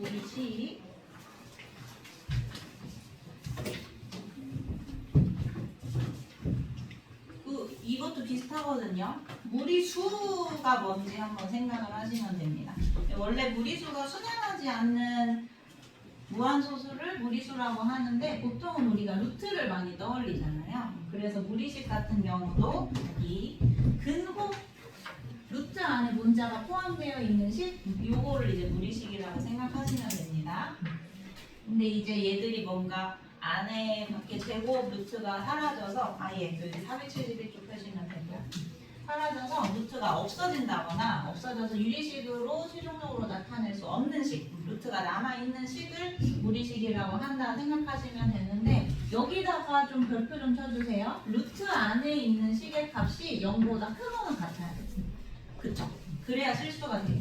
무리식. 이것도 비슷하거든요. 무리수가 뭔지 한번 생각을 하시면 됩니다. 원래 무리수가 순환하지 않는 무한소수를 무리수라고 하는데 보통은 우리가 루트를 많이 떠올리잖아요. 그래서 무리식 같은 경우도 이 근호 루트 안에 문자가 포함되어 있는 식 요거를 이제 무리식이라고 생각하시면 됩니다. 근데 이제 얘들이 뭔가 안에 밖에 제곱 루트가 사라져서 아예 471쪽 펴시면 되고요. 사라져서 루트가 없어진다거나 없어져서 유리식으로 최종적으로 나타낼 수 없는 식, 루트가 남아있는 식을 무리식이라고 한다 생각하시면 되는데 여기다가 좀 별표 좀 쳐주세요. 루트 안에 있는 식의 값이 0보다 크거나 같아야 되지. 그쵸? 그래야 실수가 돼요.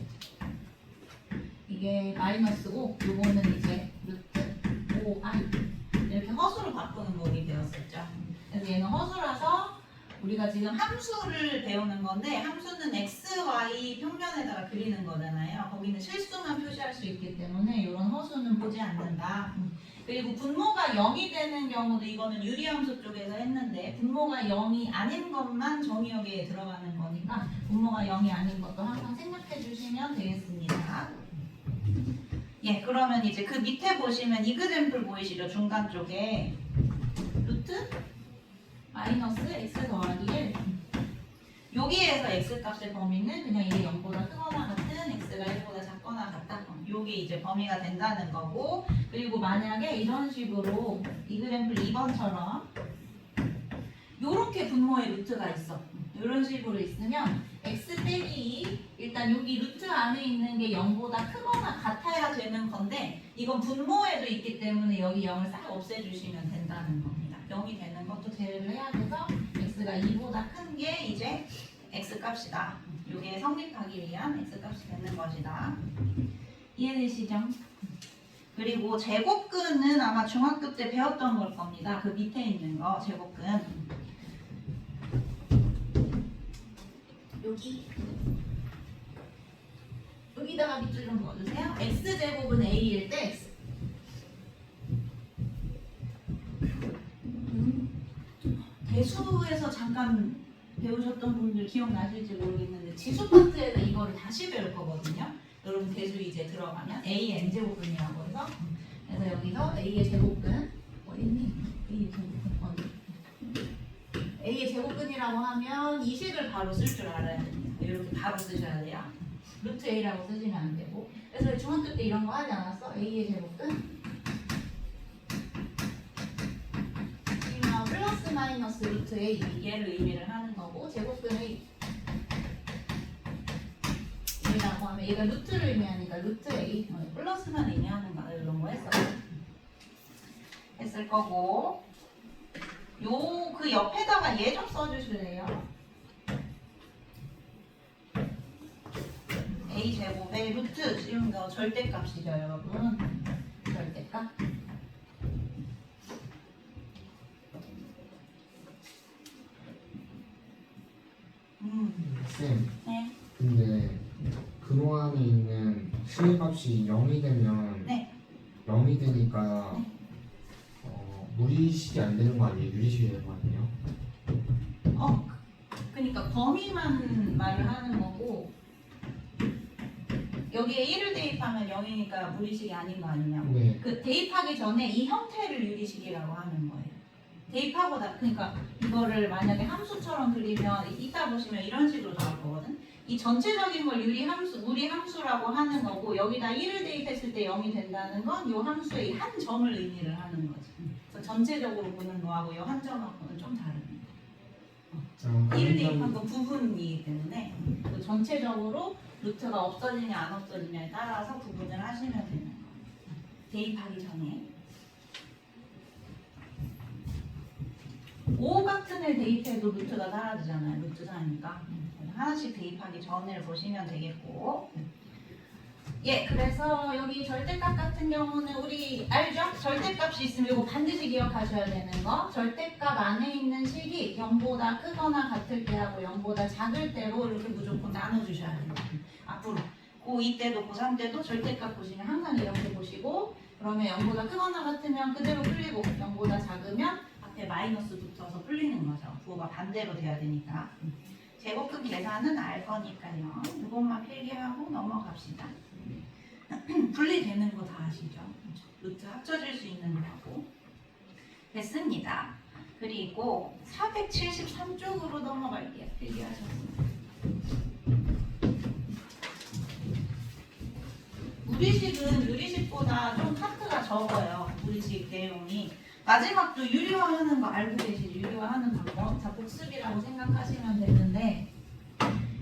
이게 마이너스고 요거는 이제 루트 5i 이렇게 허수로 바꾸는 거 우리 배웠었죠. 그래서 얘는 허수라서 우리가 지금 함수를 배우는 건데 함수는 x, y 평면에다가 그리는 거잖아요. 거기는 실수만 표시할 수 있기 때문에 이런 허수는 보지 않는다. 그리고 분모가 0이 되는 경우도 이거는 유리함수 쪽에서 했는데 분모가 0이 아닌 것만 정의역에 들어가는 거니까 분모가 0이 아닌 것도 항상 생각해 주시면 되겠습니다. 예, 그러면 이제 그 밑에 보시면 이그젬플 보이시죠? 중간 쪽에 루트 마이너스 x 더하기 1 여기에서 x 값의 범위는 그냥 이게 0보다 크거나 같은 x가 1보다 작거나 같다. 요게 이제 범위가 된다는 거고 그리고 만약에 이런 식으로 이그젬플 2번처럼 요렇게 분모의 루트가 있어. 이런 식으로 있으면 x 빼기 2 일단 여기 루트 안에 있는 게 0보다 크거나 같아야 되는 건데 이건 분모에도 있기 때문에 여기 0을 싹 없애주시면 된다는 겁니다. 0이 되는 것도 제외를 해야 돼서 x가 2보다 큰 게 이제 x 값이다. 이게 성립하기 위한 x 값이 되는 것이다. 이해되시죠? 그리고 제곱근은 아마 중학교 때 배웠던 걸 겁니다. 그 밑에 있는 거 제곱근. 여기다가 밑줄 좀 그어주세요. x제곱은 a일 때 x 대수에서 잠깐 배우셨던 분들 기억나실지 모르겠는데 지수 파트에서 이거를 다시 배울 거거든요. 여러분 대수 이제 들어가면 a n제곱근이라고 해서 그래서 여기서 a의 제곱근 어딨니? a의 제곱근 어디? a의 제곱근이라고 하면 이 식을 바로 쓸 줄 알아야 됩니다. 이렇게 바로 쓰셔야 돼요. 루트 a라고 쓰시면 안 되고 그래서 중학교 때 이런 거 하지 않았어? a의 제곱근 플러스 마이너스 루트 a 얘를 의미를 하는 거고 제곱근 a 이라고 하면 얘가 루트를 의미하니까 루트 a 플러스만 의미하는 거 이런 거 했을 거고 요 그 옆에다가 얘 좀 써주실래요? a 제곱의 루트 지금 거 절대값이죠 여러분 절대값 쌤, 네. 근데 근호 안에 있는 식의 값이 0이 되면 네. 0이 되니까 네. 무리식이 안 되는 거 아니에요? 유리식이 되는 거 아니에요? 그러니까 범위만 말을 하는 거고 여기에 1을 대입하면 0이니까 무리식이 아닌 거 아니냐고. 네. 그 대입하기 전에 이 형태를 유리식이라고 하는 거예요. 대입하고 그러니까 이거를 만약에 함수처럼 그리면 이따 보시면 이런 식으로 나올 거거든. 이 전체적인 걸 무리 함수라고 하는 거고 여기다 1을 대입했을 때 0이 된다는 건 이 함수의 한 점을 의미를 하는 거지. 그래서 전체적으로 보는 거하고 이 한 점하고는 좀 다릅니다. 1을 대입한 건 부분이기 때문에 그 전체적으로 루트가 없어지냐 안 없어지냐에 따라서 구분을 하시면 되는 거예요. 대입하기 전에 5 같은 애 대입해도 루트가 사라지잖아요. 루트 4니까 하나씩 대입하기 전을 보시면 되겠고 예, 그래서 여기 절대값 같은 경우는 우리 알죠? 절대값이 있으면 이거 반드시 기억하셔야 되는 거 절대값 안에 있는 식이 0보다 크거나 같을 때하고 0보다 작을 때로 이렇게 무조건 나눠주셔야 됩니다. 앞으로 고2 때도 고3 때도 절대값 보시면 항상 이렇게 보시고 그러면 0보다 크거나 같으면 그대로 풀리고 0보다 작으면 앞에 마이너스 붙어서 풀리는 거죠. 부호가 반대로 돼야 되니까. 제곱근 계산은 알 거니까요. 이것만 필기하고 넘어갑시다. 분리되는 거 다 아시죠? 루트 합쳐질 수 있는 거고. 됐습니다. 그리고 473쪽으로 넘어갈게요. 필기하셨습니다. 우리식은 유리식보다 좀 파트가 적어요. 우리식 내용이. 마지막도 유리화하는 거 알고 계시죠? 유리화하는 방법. 자, 복습이라고 생각하시면 되는데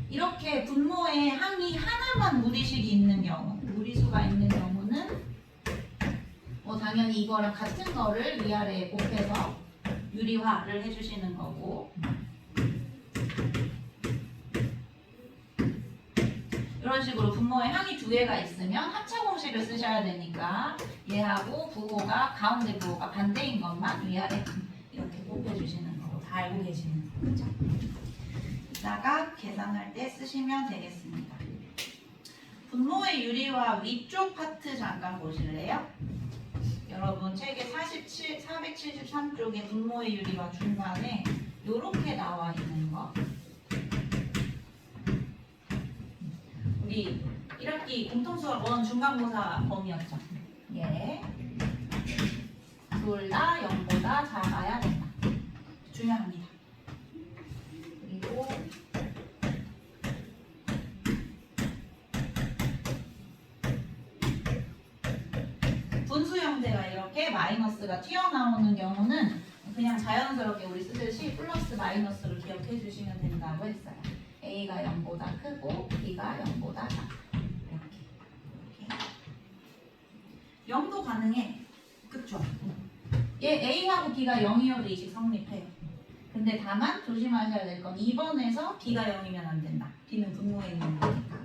이렇게 분모에 항이 하나만 무리식이 있는 경우, 무리수가 있는 경우는 뭐 당연히 이거랑 같은 거를 위아래에 곱해서 유리화를 해주시는 거고 이런 식으로 분모에 항이 두 개가 있으면 합차 공식을 쓰셔야 되니까 얘하고 부호가 가운데 부호가 반대인 것만 위아래 이렇게 곱해주시는 거고 다 알고 계시는 거 그죠? 이따가 계산할 때 쓰시면 되겠습니다. 분모의 유리화 위쪽 파트 잠깐 보실래요? 여러분 책의 473쪽에 분모의 유리화 중간에 이렇게 나와 있는 거 우리 1학기 공통수학 1 중간고사 범위였죠. 예. 둘 다 0보다 작아야 된다. 중요합니다. 그리고 분수 형태가 이렇게 마이너스가 튀어나오는 경우는 그냥 자연스럽게 우리 쓰듯이 플러스 마이너스를 기억해 주시면 된다고 했어요. A가 0보다 크고 B가 0보다 작다. 이렇게. 0도 가능해. 그쵸? 얘 A하고 B가 0이어도 이식 성립해요. 근데 다만 조심하셔야 될 건 2번에서 B가 0이면 안 된다. B는 분모에 있는 거니까.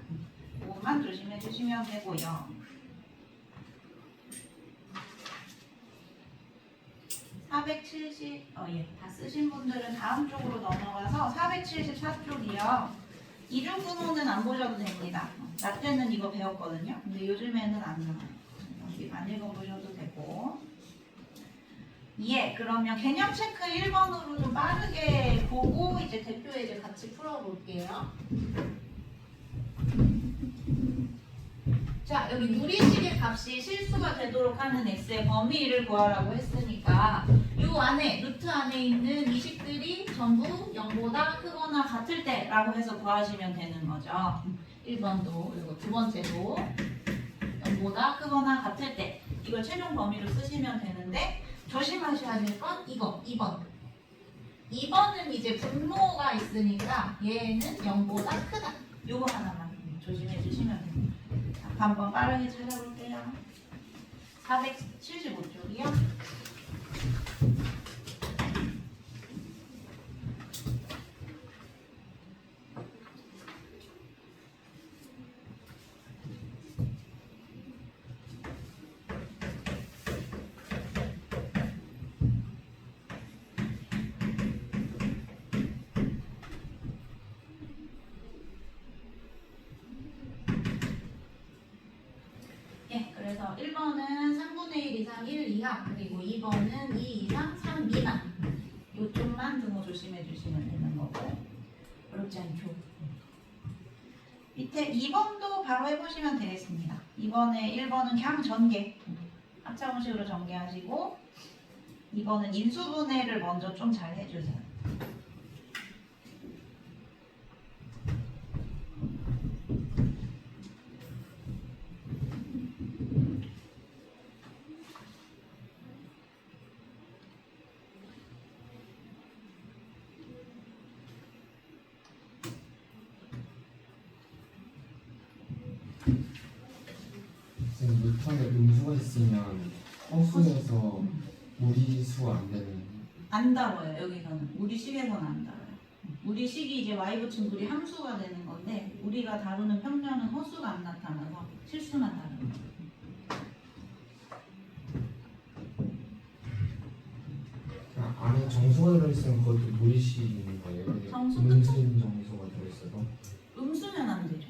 그것만 조심해 주시면 되고요. 470, 다 쓰신 분들은 다음 쪽으로 넘어가서 474쪽이요. 이중분모는 안 보셔도 됩니다. 나 때는 이거 배웠거든요. 근데 요즘에는 안 나와요. 여기 안 읽어보셔도 되고. 예, 그러면 개념 체크 1번으로 좀 빠르게 보고 이제 대표 예제 같이 풀어볼게요. 자, 여기 무리식의 값이 실수가 되도록 하는 x의 범위를 구하라고 했으니까 이 안에, 루트 안에 있는 이식들이 전부 0보다 크거나 같을 때라고 해서 구하시면 되는 거죠. 1번도, 그리고 두 번째도 0보다 크거나 같을 때 이걸 최종 범위로 쓰시면 되는데 조심하셔야 될 건 이거, 2번. 2번은 이제 분모가 있으니까 얘는 0보다 크다. 요거 하나만 조심해 주시면 됩니다. 한번 빠르게 찾아볼게요. 475쪽이요. 그래서 1번은 3분의 1 이상 1 이하 그리고 2번은 2 이상 3 미만 이쪽만 등호 조심해 주시면 되는 거고 어렵지 않죠? 밑에 2번도 바로 해보시면 되겠습니다. 1번은 그냥 전개 합차공식으로 전개하시고 2번은 인수분해를 먼저 좀 잘 해주세요. 루트에 음수가 있으면 허수에서 무리수 안 되는 안 다뤄요. 여기서는 우리식에서는 안 다뤄요. 우리식이 이제 y 붙인 굴이 함수가 되는 건데 우리가 다루는 평면은 허수가 안 나타나서 실수만 다루는 거예요. 안에 정수가 들어있으면 그것도 무리식인 거예요? 정수 음수인 정수가 들어있어도 음수면 안 되죠.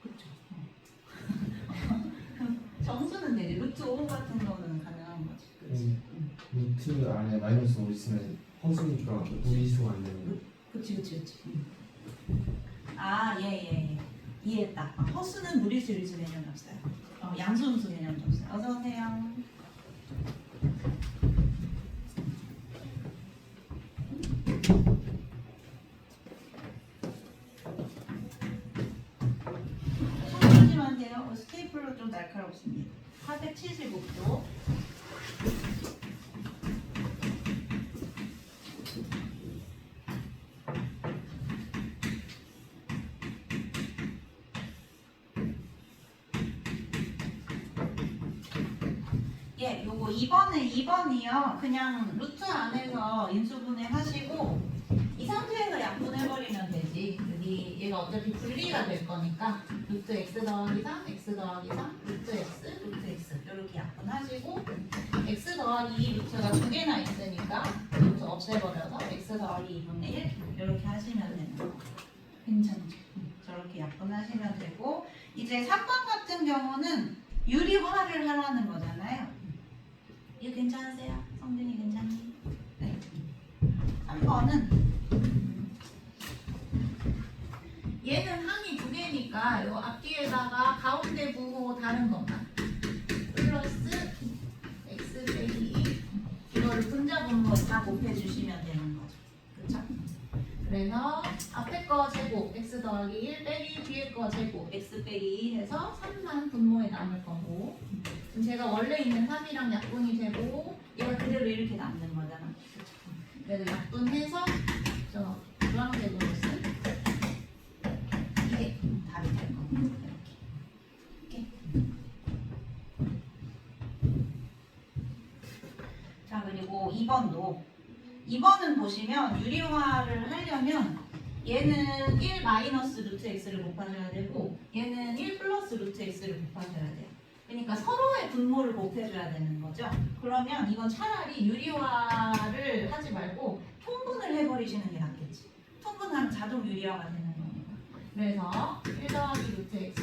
그렇죠. 정수는 되지. 루트 5 같은 거는 가능한 거지. 그치? 루트 안에 마이너스 5 있으면 허수니까 무리수가 안 되는 거. 그치. 아, 예. 이해했다. 허수는 무리수 일수 개념이 없어요. 양수음수 개념도 없어요. 어서 오세요. 손 조심하면 돼요. 스테이플러 좀 날카롭습니다. 475도. 예, 요거 2번이요. 그냥 루트 안에서 인수분해 하시고 이 상태에서 약분해버리면 되지. 여기 얘가 어차피 분리가 될 거니까 루트 x 더하기 3, x 더하기 3, 루트 x 이렇게 약분하시고 x 더하기 2 루트가 두 개나 있으니까 루트 없애버려서 x 더하기 2분의 1 이렇게 하시면 되는 거. 괜찮죠? 저렇게 약분하시면 되고 이제 3번 같은 경우는 유리화를 하라는 거잖아요. 이거 괜찮으세요? 성준이 괜찮니? 네. 3번은 얘는 항이 두 개니까 요 앞뒤에다가 가운데 부호 다른 것만 플러스 x 빼기 2 이거를 분자분모 다 곱해주시면 되는 거죠. 그쵸? 그래서 앞에 거 제곱 x 더하기 1 빼기 뒤에 거 제곱 x 빼기 2 해서 3만 분모에 남을 거고 지금 제가 원래 있는 3이랑 약분이 되고 얘가 그대로 이렇게 남는 거잖아. 그쵸? 그래서 약분해서 저 주황색으로 쓴 이게 답이 될 거고 이렇게. 자 그리고 2번은 보시면 유리화를 하려면 얘는 1 마이너스 루트 x를 곱하셔야 되고 얘는 1 플러스 루트 x를 곱하셔야 돼요. 그러니까 서로의 분모를 곱해줘야 되는 거죠. 그러면 이건 차라리 유리화를 하지 말고 통분을 해버리시는 게 낫겠지. 통분하면 자동 유리화가 되는 거니까. 그래서 1 더하기 루트 x,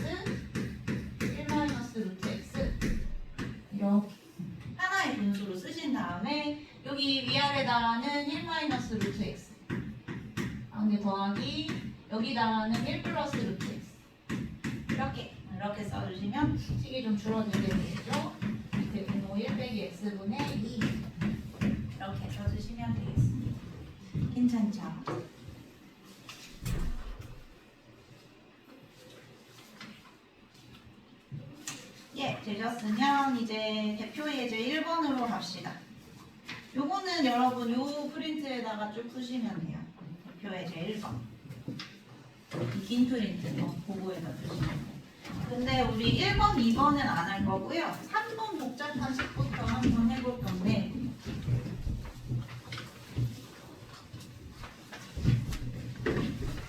1 마이너스 루트 x 이렇게 하나의 분수로 쓰신 다음에 여기 위아래다가는 1 마이너스 루트 x 가운데 더하기 여기다가는 1 플러스 루트 x 이렇게 써주시면 식이 좀 줄어들게 되겠죠. 밑에 분모 1 빼기 x분의 2 이렇게 써주시면 되겠습니다. 괜찮죠? 예, 되셨으면 이제 대표 예제 1번으로 갑시다. 요거는 여러분 요 프린트에다가 쭉 푸시면 돼요. 대표 예제 1번. 긴 프린트 보고에다 푸시면 돼요. 근데 우리 1번, 2번은 안 할 거고요. 3번 복잡한 식부터 한번 해볼 건데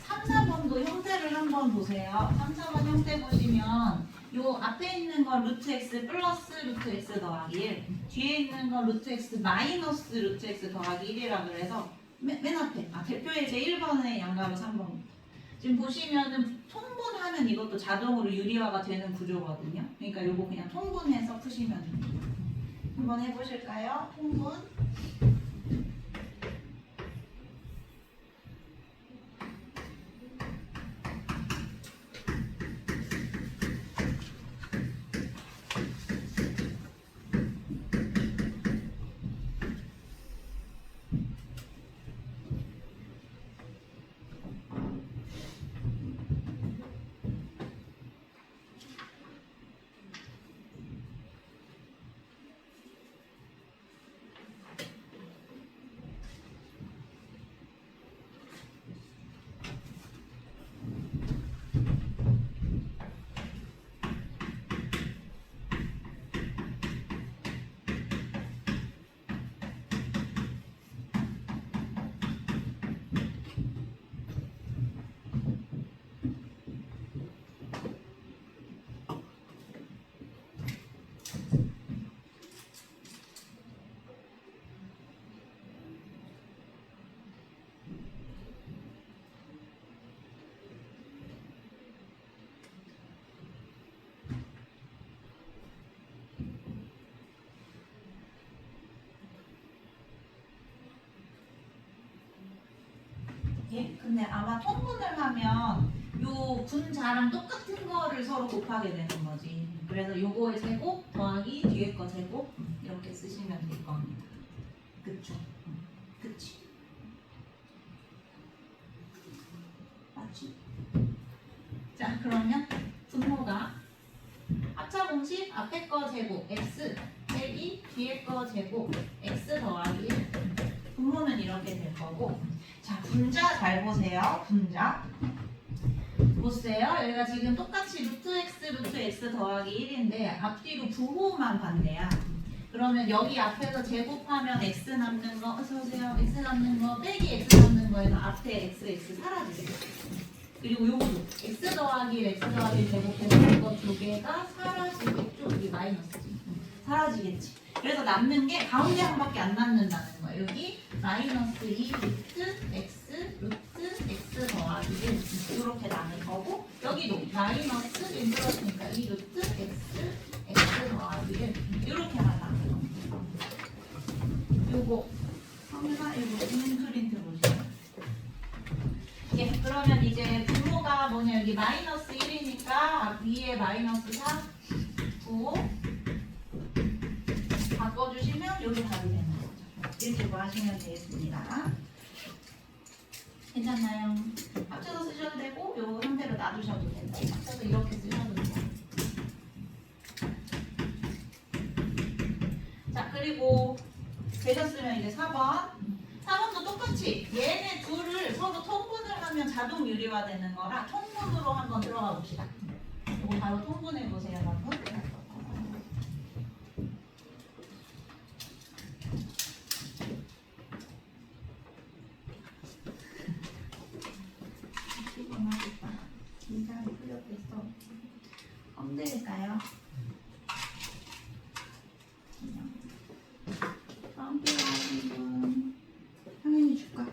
3, 4번도 형태를 한번 보세요. 3, 4번 형태 보시면 요 앞에 있는 건 루트 x 플러스 루트 x 더하기 1 뒤에 있는 건 루트 x 마이너스 루트 x 더하기 1이라 그래서 맨 앞에 대표 예제 1번의 양가로 3번 지금 보시면은 통분하면 이것도 자동으로 유리화가 되는 구조거든요. 그러니까 요거 그냥 통분해서 푸시면 됩니다. 한번 해보실까요? 통분. 근데 아마 통분을 하면 요 분자랑 똑같은 거를 서로 곱하게 되는 거지. 그래서 요거의 제곱 더하기 뒤에 거 제곱 이렇게 쓰시면 될 겁니다. 그쵸? 그치? 맞지? 자, 그러면 분모가 합차 공식 앞에 거 제곱 x 빼기 뒤에 거 제곱 x 더하기 1. 분모는 이렇게 될 거고. 자, 분자 잘 보세요. 분자. 보세요. 여기가 지금 똑같이 루트 x 더하기 1인데 앞뒤로 부호만 반대야. 그러면 여기 앞에서 제곱하면 x 남는 거, 어서오세요. x 남는 거 빼기 x 남는 거에서 앞에 x 사라지죠. 그리고 요거도 x 더하기 1, x 더하기 1 제곱해서 이거 두 개가 사라지겠죠. 여기 마이너스지. 사라지겠지. 그래서 남는 게 가운데 한 밖에 안 남는다는 거예요. 여기 마이너스 2 루트 x 더하기 1 이렇게 남을 거고, 여기도 마이너스 1 들었으니까 2 루트 x 더하기 1 이렇게만 남을 겁니다. 요거 성사 이거 프린트 보시면. 예, 그러면 이제 분모가 뭐냐, 여기 마이너스 1이니까 위에 마이너스 4 9 바꿔주시면 여기 답이 되는 거죠. 이렇게 뭐 하시면 되겠습니다. 괜찮나요? 합쳐서 쓰셔도 되고 요 상태로 놔두셔도 된다. 합쳐서 이렇게 쓰셔도 돼요. 자, 그리고 되셨으면 이제 4번. 4번도 똑같이 얘네 둘을 서로 통분을 하면 자동 유리화 되는 거라 통분으로 한번 들어가 봅시다. 이거 바로 통분해 보세요, 여러분. 피곤하겠다. 긴장이 풀렸겠어. 엉들일까요? 엉들하는 분 당연히 줄까?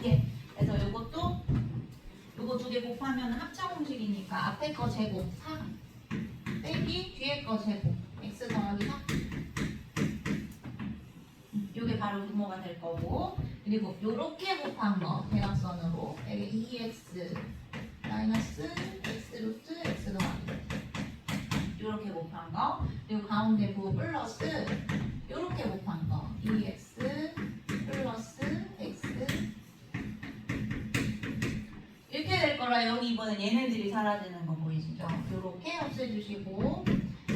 예, 그래서 요것도 요거 두 개 곱하면 합차 공식이니까 앞에 거 제곱 4 빼기 뒤에 거 제곱 x 더하기 4. 요게 바로 분모가 될 거고, 그리고 요렇게 곱한 거 대각선으로 2x 마이너스 x 루트 x 더하기 요렇게 곱한 거, 그리고 가운데 부호 플러스 요렇게 곱한 거 2x 플러스 x 이렇게 될 거라. 여기 이번엔 얘네들이 사라지는 거 보이시죠? 요렇게 없애주시고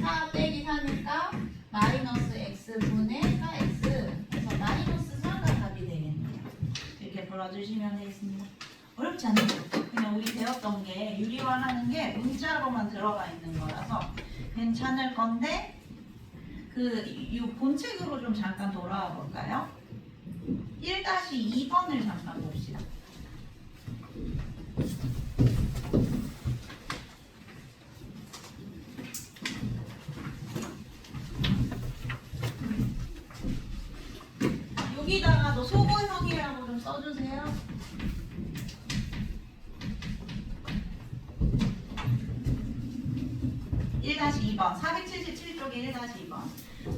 4 빼기 4니까 마이너스 x분의 4x 그래서 마이너스 4가 답이 되겠네요. 이렇게 풀어주시면 되겠습니다. 어렵지 않죠? 그냥 우리 배웠던 게 유리화라는 게 문자로만 들어가 있는 거라서 괜찮을 건데, 이 본책으로 좀 잠깐 돌아와 볼까요? 1-2번을 잠깐 봅시다. 여기다가도 소고형이라고 좀 써주세요. (1-2번) 477쪽에 1-2번.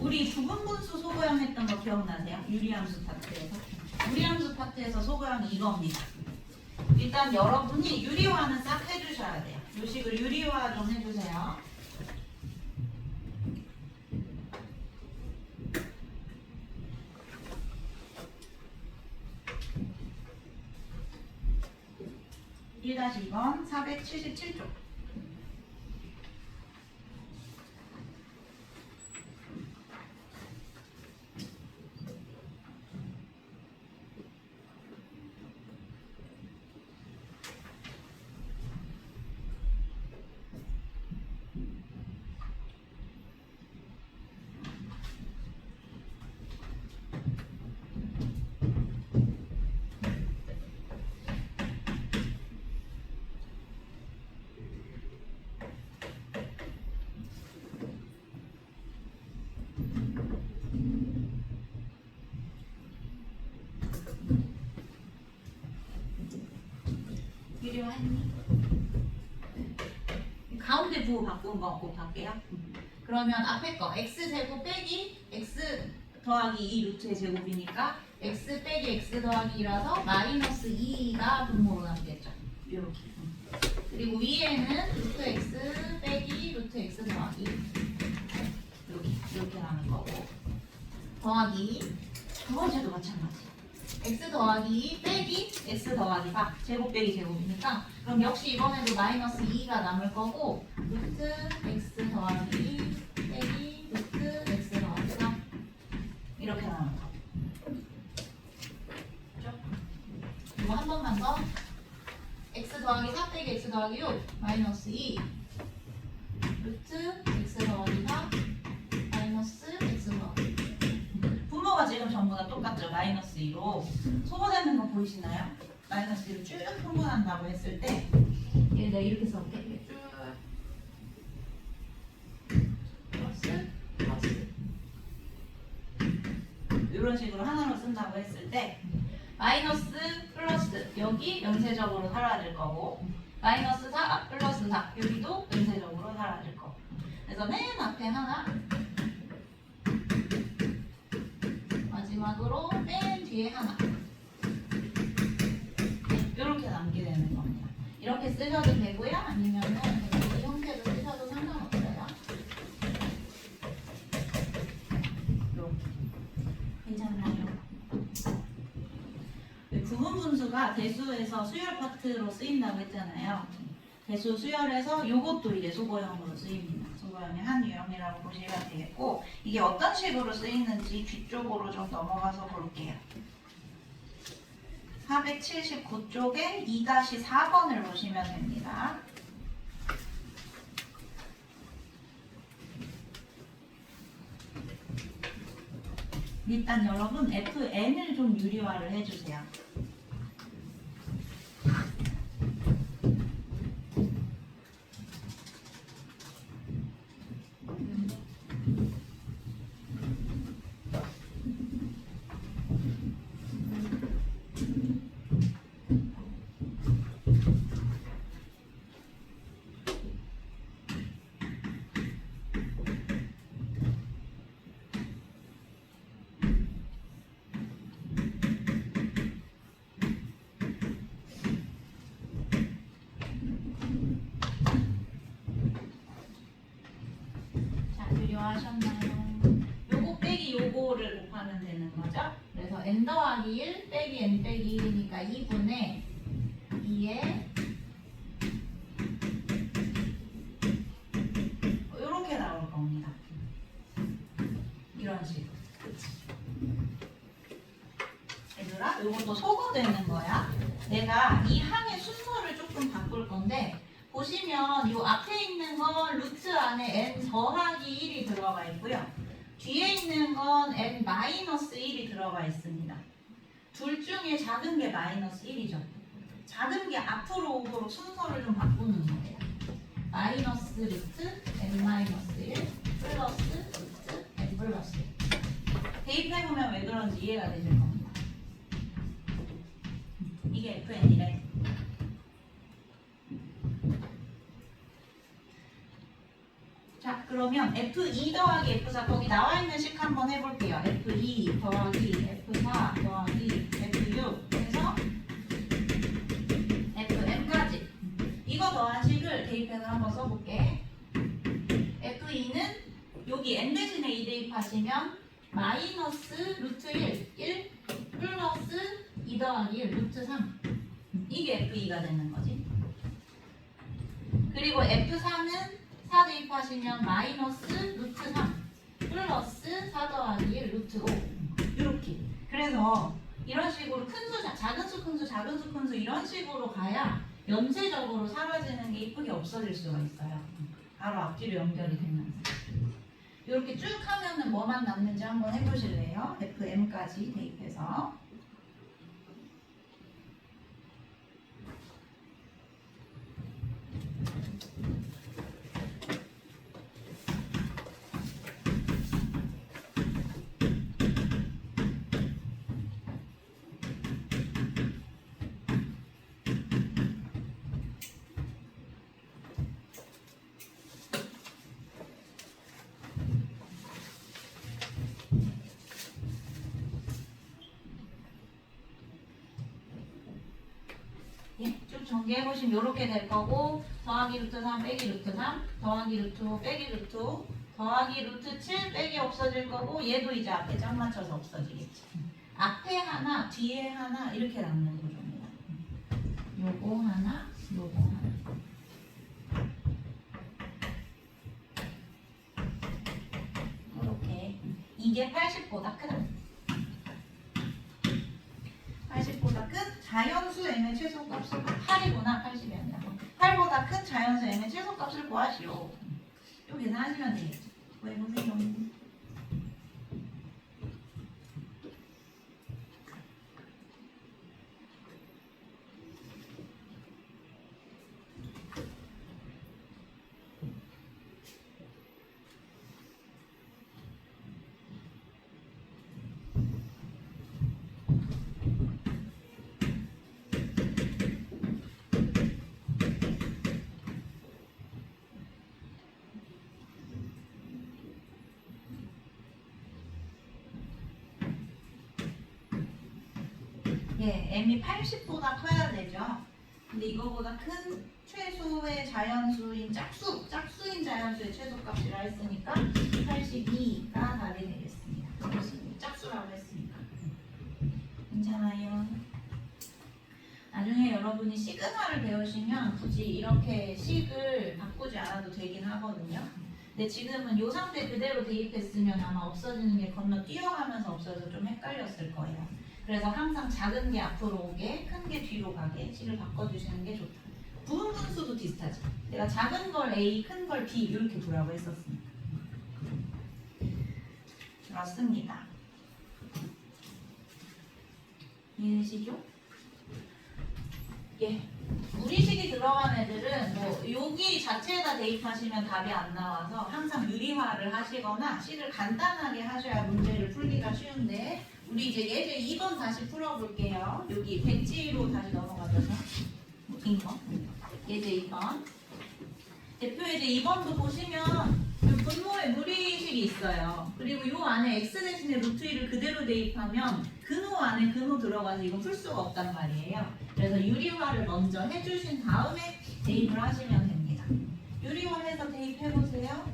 우리 부분분수 소고형 했던 거 기억나세요? 유리함수 파트에서. 유리함수 파트에서 소고형이 이겁니다. 일단 여러분이 유리화는 싹 해주셔야 돼요. 요식을 유리화 좀 해주세요. (1-2번) 477쪽. 필요했니? 가운데 부호 바꾼 거 곱할게요. 그러면 앞에 거 x제곱 빼기 x 더하기 2 루트의 제곱이니까 x 빼기 x 더하기 2라서 마이너스 2가 분모로 남겠죠. 이렇게. 그리고 위에는 루트 x 빼기 루트 x 더하기 이렇게 나는 거고, 더하기 두 번째도 마찬가지. x 더하기 2 빼기 x 더하기 4 제곱 빼기 제곱이니까 그럼 역시 이번에도 마이너스 2가 남을 거고, 루트 x 더하기 2 빼기 루트 x 더하기 4 이렇게 나오는 거. 그죠? 이거 한 번만 더. x 더하기 4 빼기 x 더하기 6 마이너스 2 루트 x 더하기 4 마이너스 x 더하기. 분모가 지금 전부 다 똑같죠. 마이너스 2로 소거되는 거 보이시나요? 마이너스 2로 쭉 분모한다고 했을 때 내가 이렇게 써볼게. 이렇게 쭉 플러스 이런 식으로 하나로 쓴다고 했을 때 마이너스 플러스 여기 연쇄적으로 사라질 거고, 마이너스 4 플러스 4 여기도 연쇄적으로 사라질 거고, 그래서 맨 앞에 하나, 마지막으로 맨 뒤에 하나, 이렇게 남게 되는 겁니다. 이렇게 쓰셔도 되고요, 아니면은 이 형태로 쓰셔도 상관없어요. 이렇게 괜찮나요? 부분 분수가 대수에서 수열 파트로 쓰인다고 했잖아요. 대수 수열에서 이것도 이제 소거형으로 쓰입니다. 소거형의 한 유형이라고 보시면 되겠고, 이게 어떤 식으로 쓰이는지 뒤쪽으로 좀 넘어가서 볼게요. 479쪽에 2-4번을 보시면 됩니다. 일단 여러분 FN을 좀 유리화를 해주세요. 하셨나요? 요거 빼기 요거를 곱하면 되는 거죠? 그래서 n 더하기 1 빼기 n 빼기 1이니까 2분의 2에 이렇게 나올 겁니다. 이런 식으로. 얘들아, 요것도 소거되는 거야. 내가 이 항의 순서를 조금 바꿀 건데, 보시면 이 앞에 있는 건 루트 안에 n 더하기 1이 들어가 있고요. 뒤에 있는 건 n 마이너스 1이 들어가 있습니다. 둘 중에 작은 게 마이너스 1이죠. 작은 게 앞으로 오도록 순서를 좀 바꾸는 거예요. 마이너스 루트 n 마이너스 1 플러스 루트 n 플러스 1. 대입해보면 왜 그런지 이해가 되실 겁니다. 이게 FN이래. 자, 그러면 F2 더하기 F4 거기 나와 있는 식 한번 해볼게요. F2 더하기 F4 더하기 F6 해서 FM까지. 이거 더한 식을 대입해서 한번 써볼게. F2는 여기 n 대신에 2 대입하시면 마이너스 루트 1 플러스 2 더하기 1 루트 3. 이게 F2가 되는 거지. 그리고 F4는 4 대입하시면 마이너스 루트 3 플러스 4 더하기 1 루트 5 이렇게. 그래서 이런 식으로 큰 수, 작은 수, 큰 수, 작은 수, 큰 수 이런 식으로 가야 연쇄적으로 사라지는 게 이쁘게 없어질 수가 있어요. 바로 앞뒤로 연결이 되면서. 이렇게 쭉 하면은 뭐만 남는지 한번 해보실래요? FM까지 대입해서. 전개해보시면 이렇게 될 거고 더하기 루트 3 빼기 루트 3 더하기 루트 5 빼기 루트 5 더하기 루트 7 빼기 없어질 거고 얘도 이제 앞에 짝 맞춰서 없어지겠지. 앞에 하나 뒤에 하나 이렇게 남는 구조입니다. 요거 하나 요거 하나 이렇게 이게 80보다 크다. 80보다 큰 자연수 m의 최소값을 8이구나 80이 아니라 8보다 큰 자연수 m의 최소값을 구하시오. 요 계산하시면 되겠죠. 구해보세요. 예, m이 80보다 커야 되죠. 근데 이거보다 큰 최소의 자연수인 짝수인 자연수의 최소값이라 했으니까 82가 답이 되겠습니다. 짝수라고 했으니까. 괜찮아요. 나중에 여러분이 시그마를 배우시면 굳이 이렇게 식을 바꾸지 않아도 되긴 하거든요. 근데 지금은 이 상태 그대로 대입했으면 아마 없어지는 게 건너 뛰어가면서 없어져서 좀 헷갈렸을 거예요. 그래서 항상 작은 게 앞으로 오게, 큰 게 뒤로 가게 식을 바꿔주시는 게 좋다. 부분 분수도 비슷하죠. 내가 작은 걸 A, 큰 걸 B 이렇게 두라고 했었으니까. 그렇습니다. 이해되시죠? 예. 무리식이 들어간 애들은 뭐 여기 자체에다 대입하시면 답이 안 나와서 항상 유리화를 하시거나 식을 간단하게 하셔야 문제를 풀기가 쉬운데 우리 이제 예제 2번 다시 풀어볼게요. 여기 백지로 다시 넘어가셔서 긴 거. 예제 2번. 대표 예제 2번도 보시면 분모에 무리식이 있어요. 그리고 요 안에 x 대신에 루트 1을 그대로 대입하면 근호 안에 근호 들어가서 이건 풀 수가 없단 말이에요. 그래서 유리화를 먼저 해주신 다음에 대입을 하시면 됩니다. 유리화해서 대입해보세요.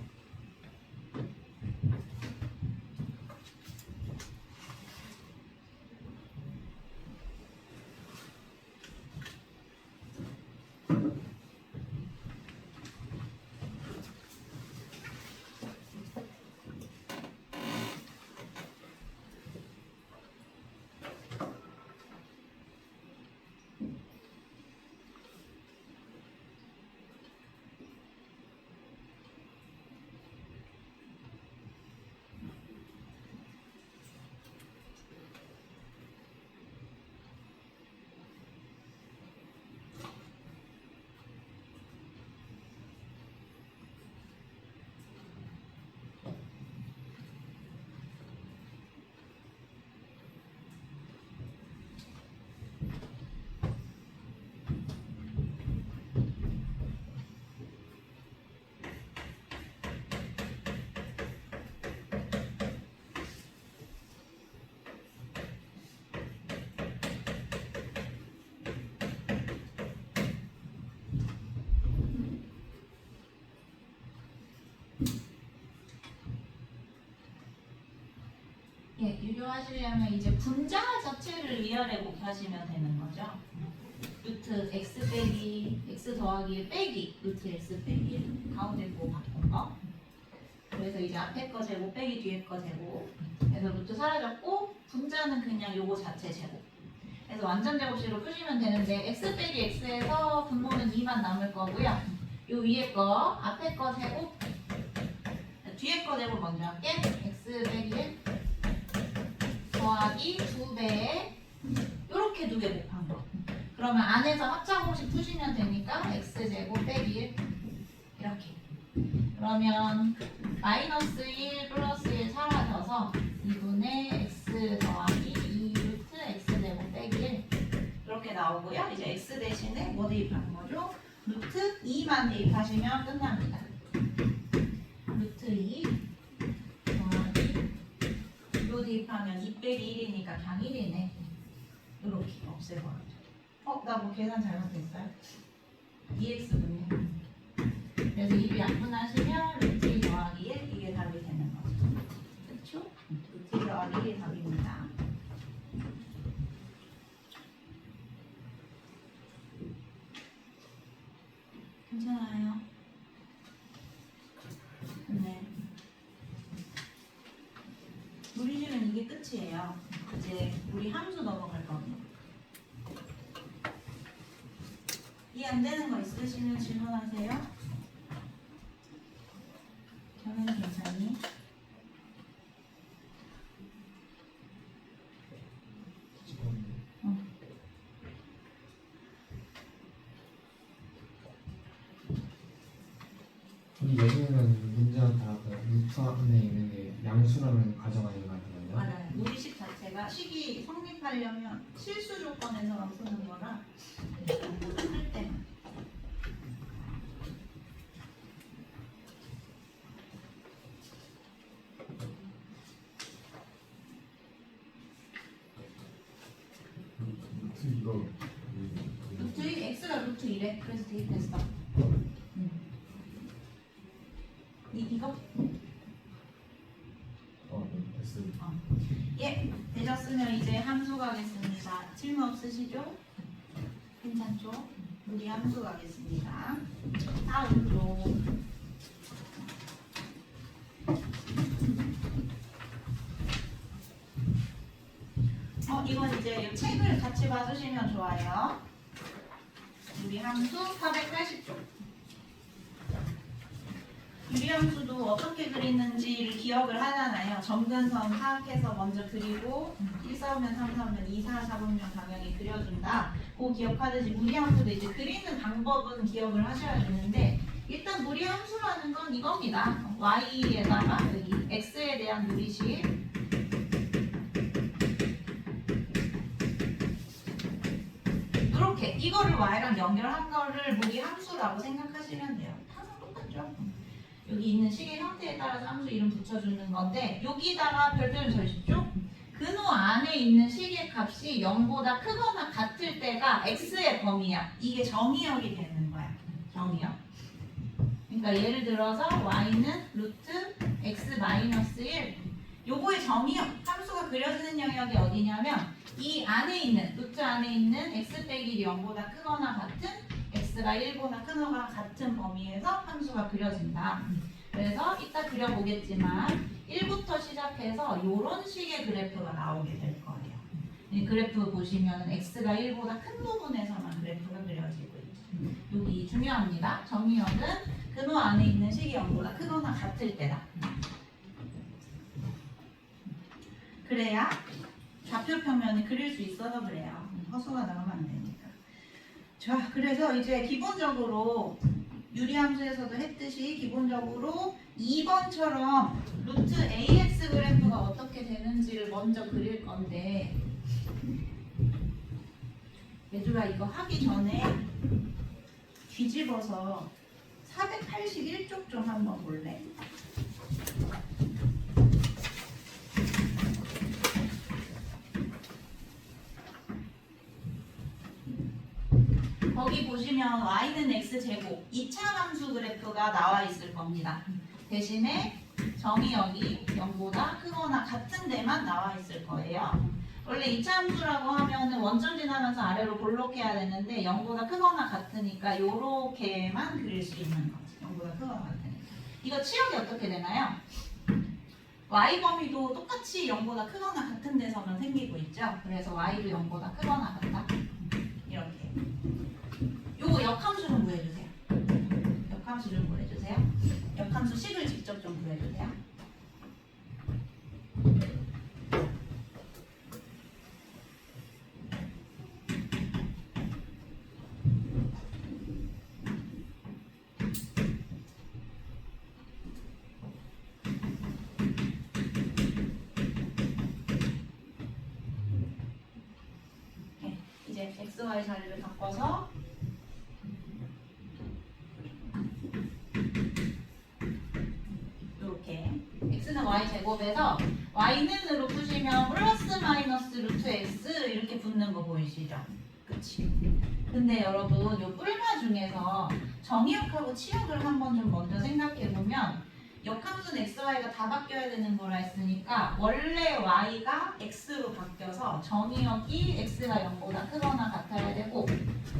예, 유료하시려면 이제 분자 자체를 위아래 곱하시면 되는 거죠. 루트 x 빼기 x 더하기 1 빼기 루트 x 빼기 1 가운데 뭐 바꾼 거. 그래서 이제 앞에 거 제곱 빼기 뒤에 거 제곱. 그래서 루트 사라졌고 분자는 그냥 요거 자체 제곱. 그래서 완전 제곱식으로 푸시면 되는데 x 빼기 x에서 분모는 2만 남을 거고요. 요 위에 거 앞에 거 제곱 뒤에 거 제곱 먼저 할게. x 빼기 1 더하기 2배에 이렇게 두 개 곱한 거. 그러면 안에서 합차공식 푸시면 되니까 x제곱 빼기 1 이렇게. 그러면 마이너스 1 플러스 1 사라져서 2분의 x 더하기 2 루트 x제곱 빼기 1 이렇게 나오고요. 이제 x 대신에 뭐 대입하는 거죠? 루트 2만 대입하시면 끝납니다. 루트 2 대입하면 2 빼기 1이니까 그냥 1이네. 이렇게 없애버려요. 나 뭐 계산 잘못했어요? 2x분요. 그래서 2를 약분하시면 루트 2 더하기 1 이게 답이 되는 거죠. 그렇죠? 루트 2 더하기 1이 답입니다. 괜찮아요? 네. 우리 집은 이게 끝이에요. 이제 우리 함수 넘어갈 겁니다. 이해 안 되는 거 있으시면 질문하세요. 저는 괜찮니? 우리 예전에는 문제가 다그 루트 안에 있는 게 양수라는 가정하에 가지고요. 맞아요. 우리식 자체가 식이 성립하려면 실수 조건에서만 푸는 거라 할 때만. 이거 루트 1, x가 루트 1에 그래서 대입했어. 이거? S 예, 되셨으면 이제 함수 가겠습니다. 질문 없으시죠? 괜찮죠? 우리 함수 가겠습니다. 다음으로 이건 이제 이 책을 같이 봐주시면 좋아요. 우리 함수 480쪽. 유리함수도 어떻게 그리는지를 기억을 하잖아요. 점근선 파악해서 먼저 그리고 1 4보면 3 4보면 2 4 4보면 당연히 그려준다. 그거 기억하듯이 무리함수도 이제 그리는 방법은 기억을 하셔야 되는데 일단 무리함수라는 건 이겁니다. y에다가 여기 x에 대한 무리식 이렇게 이거를 y랑 연결한 거를 무리함수라고 생각하시면 돼요. 항상 똑같죠? 여기 있는 식의 형태에 따라서 함수 이름 붙여주는 건데 여기다가 별표를 쳐주십시오. 근호 안에 있는 식의 값이 0보다 크거나 같을 때가 x의 범위야. 이게 정의역이 되는 거야. 정의역. 그러니까 예를 들어서 y는 루트 x 마이너스 1 요거의 정의역 함수가 그려지는 영역이 어디냐면 이 안에 있는 루트 안에 있는 x 빼기 0보다 크거나 같은 x가 1보다 크거나 같은 범위에서 함수가 그려진다. 그래서 이따 그려보겠지만 1부터 시작해서 이런 식의 그래프가 나오게 될 거예요. 이 그래프 보시면 x가 1보다 큰 부분에서만 그래프가 그려지고 있죠. 여기 중요합니다. 정의역은 근호 안에 있는 식이 0보다 크거나 같을 때다. 그래야 좌표 평면을 그릴 수 있어서 그래요. 허수가 나오면 안 되니까. 자, 그래서 이제 기본적으로 유리함수에서도 했듯이 기본적으로 2번처럼 루트 AX 그래프가 어떻게 되는지를 먼저 그릴 건데 얘들아 이거 하기 전에 뒤집어서 481쪽 좀 한번 볼래? 거기 보시면 y는 x제곱 2차 함수 그래프가 나와 있을 겁니다. 대신에 정의역이 0보다 크거나 같은 데만 나와 있을 거예요. 원래 2차 함수라고 하면은 원점 지나면서 아래로 볼록해야 되는데 0보다 크거나 같으니까 요렇게만 그릴 수 있는 거지. 0보다 크거나 같으니까. 이거 치역이 어떻게 되나요? y 범위도 똑같이 0보다 크거나 같은 데서만 생기고 있죠. 그래서 y도 0보다 크거나 같다. 이렇게. 요거 역함수는 구해주세요. 역함수 좀 구해주세요. 역함수 식을 직접 좀 구해주세요. 네, 이제 x, y 자리를 바꿔서 x는 y제곱에서 y는으로 푸시면 플러스 마이너스 루트 x 이렇게 붙는 거 보이시죠? 그쵸? 그렇지. 근데 여러분 요 뿔마 중에서 정의역하고 치역을 한번 좀 먼저 생각해보면 역함수는 xy가 다 바뀌어야 되는 거라 했으니까 원래 y가 x로 바뀌어서 정의역이 x가 0보다 크거나 같아야 되고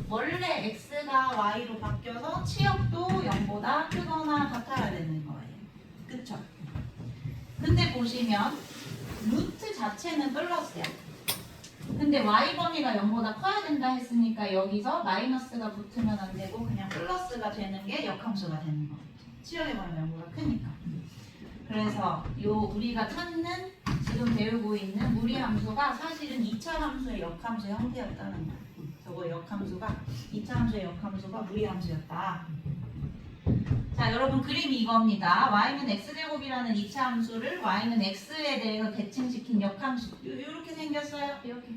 원래 x가 y로 바뀌어서 치역도 0보다 크거나 같아야 되는 거예요. 그쵸? 근데 보시면 루트 자체는 플러스야. 근데 y 범위가 0보다 커야 된다 했으니까 여기서 마이너스가 붙으면 안 되고 그냥 플러스가 되는 게 역함수가 되는 거예요. 치역의 범위가 0보다 크니까. 그래서 요 우리가 찾는 지금 배우고 있는 무리함수가 사실은 2차 함수의 역함수 형태였다는 거야. 저거 역함수가 2차 함수의 역함수가 무리함수였다. 자, 여러분 그림이 이겁니다. y는 x제곱이라는 2차 함수를 y는 x에 대해서 대칭시킨 역함수. 이렇게 생겼어요. 이렇게.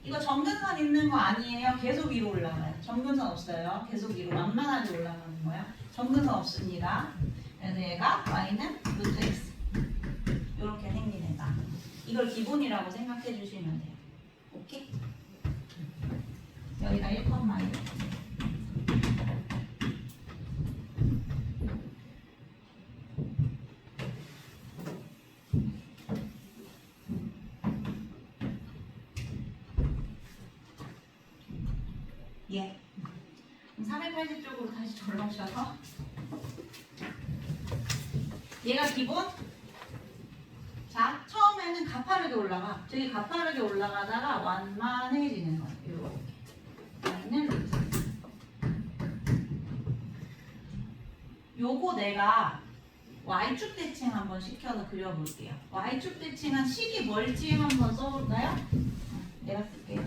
이거 점근선 있는 거 아니에요. 계속 위로 올라가요. 점근선 없어요. 계속 위로 만만하게 올라가는 거야. 점근선 없습니다. 그래서 얘가 y는 루트 x. 이렇게 생긴 애다. 이걸 기본이라고 생각해 주시면 돼요. 오케이? 여기가 1컴마예요. 예. 480쪽으로 다시 돌아오셔서 얘가 기본. 자, 처음에는 가파르게 올라가. 되게 가파르게 올라가다가 완만해지는 거예요. 이렇게. y는 루트. 요거 내가 y축 대칭 한번 시켜서 그려볼게요. y축 대칭한 식이 뭘지 한번 써볼까요? 내가 쓸게요.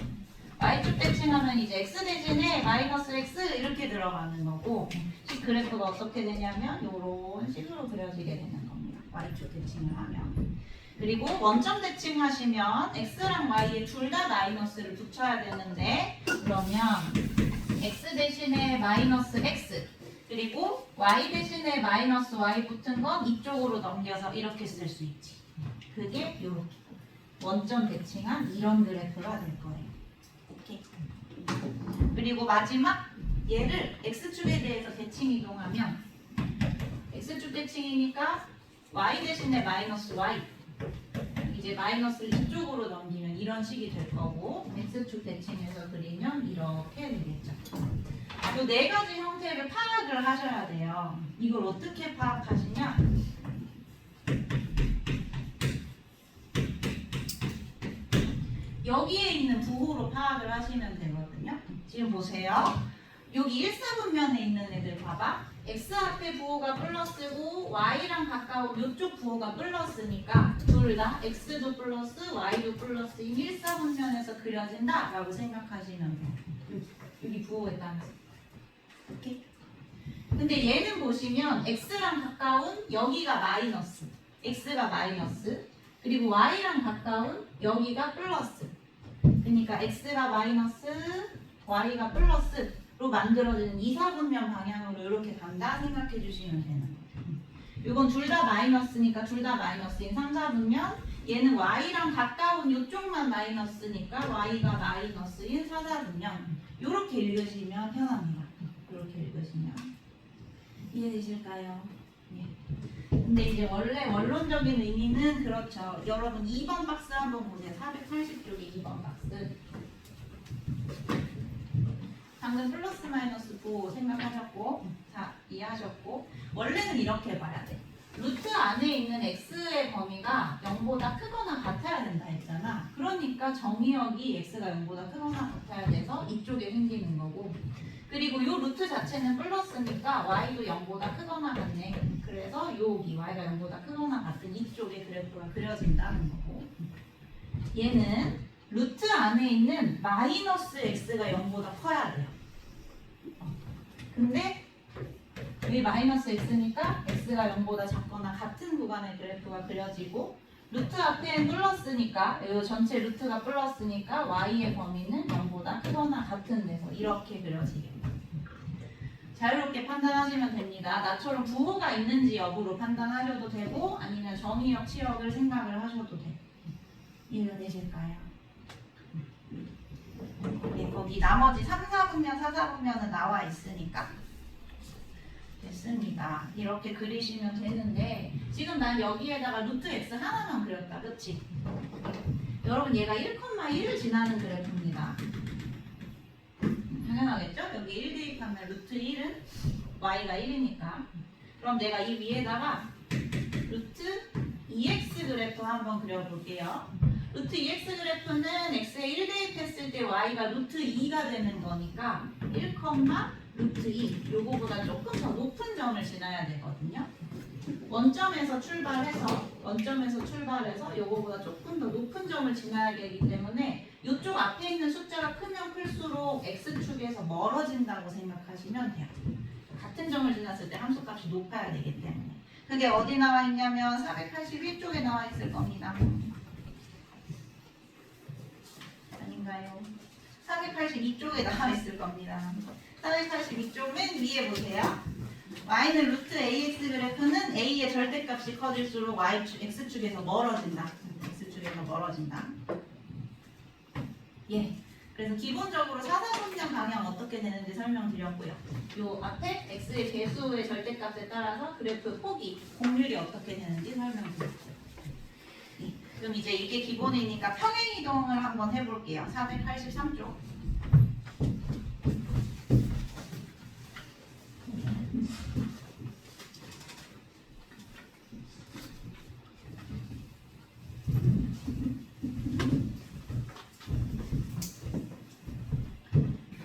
y축 대칭하면 이제 x 대신에 마이너스 x 이렇게 들어가는 거고 식 그래프가 어떻게 되냐면 요런 식으로 그려지게 되는 겁니다. y축 대칭을 하면. 그리고 원점 대칭하시면 x랑 y에 둘 다 마이너스를 붙여야 되는데 그러면 x 대신에 마이너스 x 그리고 y 대신에 마이너스 y 붙은 건 이쪽으로 넘겨서 이렇게 쓸 수 있지. 그게 요렇게 원점 대칭한 이런 그래프가 될 거예요. 오케이. 그리고 마지막 얘를 x축에 대해서 대칭 이동하면 x축 대칭이니까 y 대신에 마이너스 y 이제 마이너스를 이쪽으로 넘기면 이런 식이 될 거고 x축 대칭해서 그리면 이렇게 되겠죠. 이 네 가지 형태를 파악을 하셔야 돼요. 이걸 어떻게 파악하시냐? 여기에 있는 부호로 파악을 하시면 되거든요. 지금 보세요. 여기 1사분면에 있는 애들 봐봐. x 앞에 부호가 플러스고 y랑 가까운 이쪽 부호가 플러스니까 둘 다 x도 플러스 y도 플러스인 1사분면에서 그려진다 라고 생각하시면 돼요. 여기 부호에 따라서. 오케이? 근데 얘는 보시면 x랑 가까운 여기가 마이너스 x가 마이너스 그리고 y랑 가까운 여기가 플러스 그러니까 x가 마이너스 y가 플러스로 만들어지는 2사분면 방향으로 이렇게 간다 생각해 주시면 되는 거예요. 이건 둘 다 마이너스니까 둘 다 마이너스인 3사분면 얘는 y랑 가까운 이쪽만 마이너스니까 y가 마이너스인 4사분면 이렇게 읽으시면 편합니다. 이렇게 읽으시면 이해되실까요? 예. 근데 이제 원래 원론적인 의미는 그렇죠. 여러분 2번 박스 한번 보세요. 480쪽에 2번 박스. 방금 플러스 마이너스 부호 생각하셨고 자 이해하셨고 원래는 이렇게 봐야 돼. 루트 안에 있는 x의 범위가 0보다 크거나 같아야 된다 했잖아. 그러니까 정의역이 x가 0보다 크거나 같아야 돼서 이쪽에 생기는 거고 그리고 요 루트 자체는 플러스니까 y도 0보다 크거나 같네. 그래서 여기 y가 0보다 크거나 같은 이쪽에 그래프가 그려진다는 거고 얘는 루트 안에 있는 마이너스 x가 0보다 커야 돼요. 근데 여기 마이너스 x니까 x가 0보다 작거나 같은 구간의 그래프가 그려지고 루트 앞에는 플러스니까 이 전체 루트가 플러스니까 y의 범위는 0보다 크거나 같은 데서 이렇게 그려지겠다. 자유롭게 판단하시면 됩니다. 나처럼 부호가 있는지 여부로 판단하셔도 되고 아니면 정의역, 치역을 생각을 하셔도 돼요. 이해가 되실까요? 네, 거기 나머지 3, 4분면, 4, 4분면은 나와 있으니까 됐습니다. 이렇게 그리시면 되는데 지금 난 여기에다가 루트 x 하나만 그렸다. 그치? 여러분 얘가 1,1을 지나는 그래프입니다. 당연하겠죠? 여기 1 대입하면 루트 1은 y가 1이니까 그럼 내가 이 위에다가 루트 2x 그래프 한번 그려볼게요. 루트 2x 그래프는 x에 1 대입했을 때 y가 루트 2가 되는 거니까 1, 루트 2 요거보다 조금 더 높은 점을 지나야 되거든요. 원점에서 출발해서 요거보다 조금 더 높은 점을 지나야 되기 때문에 이쪽 앞에 있는 숫자가 크면 클수록 x축에서 멀어진다고 생각하시면 돼요. 같은 점을 지났을 때 함수값이 높아야 되기 때문에. 그게 어디 나와 있냐면 481쪽에 나와 있을 겁니다. 아닌가요? 482쪽에 나와 있을 겁니다. 482쪽 맨 위에 보세요. y는 루트 ax 그래프는 a의 절대값이 커질수록 x축에서 멀어진다. x축에서 멀어진다. 예. 그래서 기본적으로 사사분면 방향 어떻게 되는지 설명드렸고요. 요 앞에 x의 개수의 절대값에 따라서 그래프 폭이, 공률이 어떻게 되는지 설명드렸고요. 예. 그럼 이제 이게 기본이니까 평행 이동을 한번 해볼게요. 483쪽.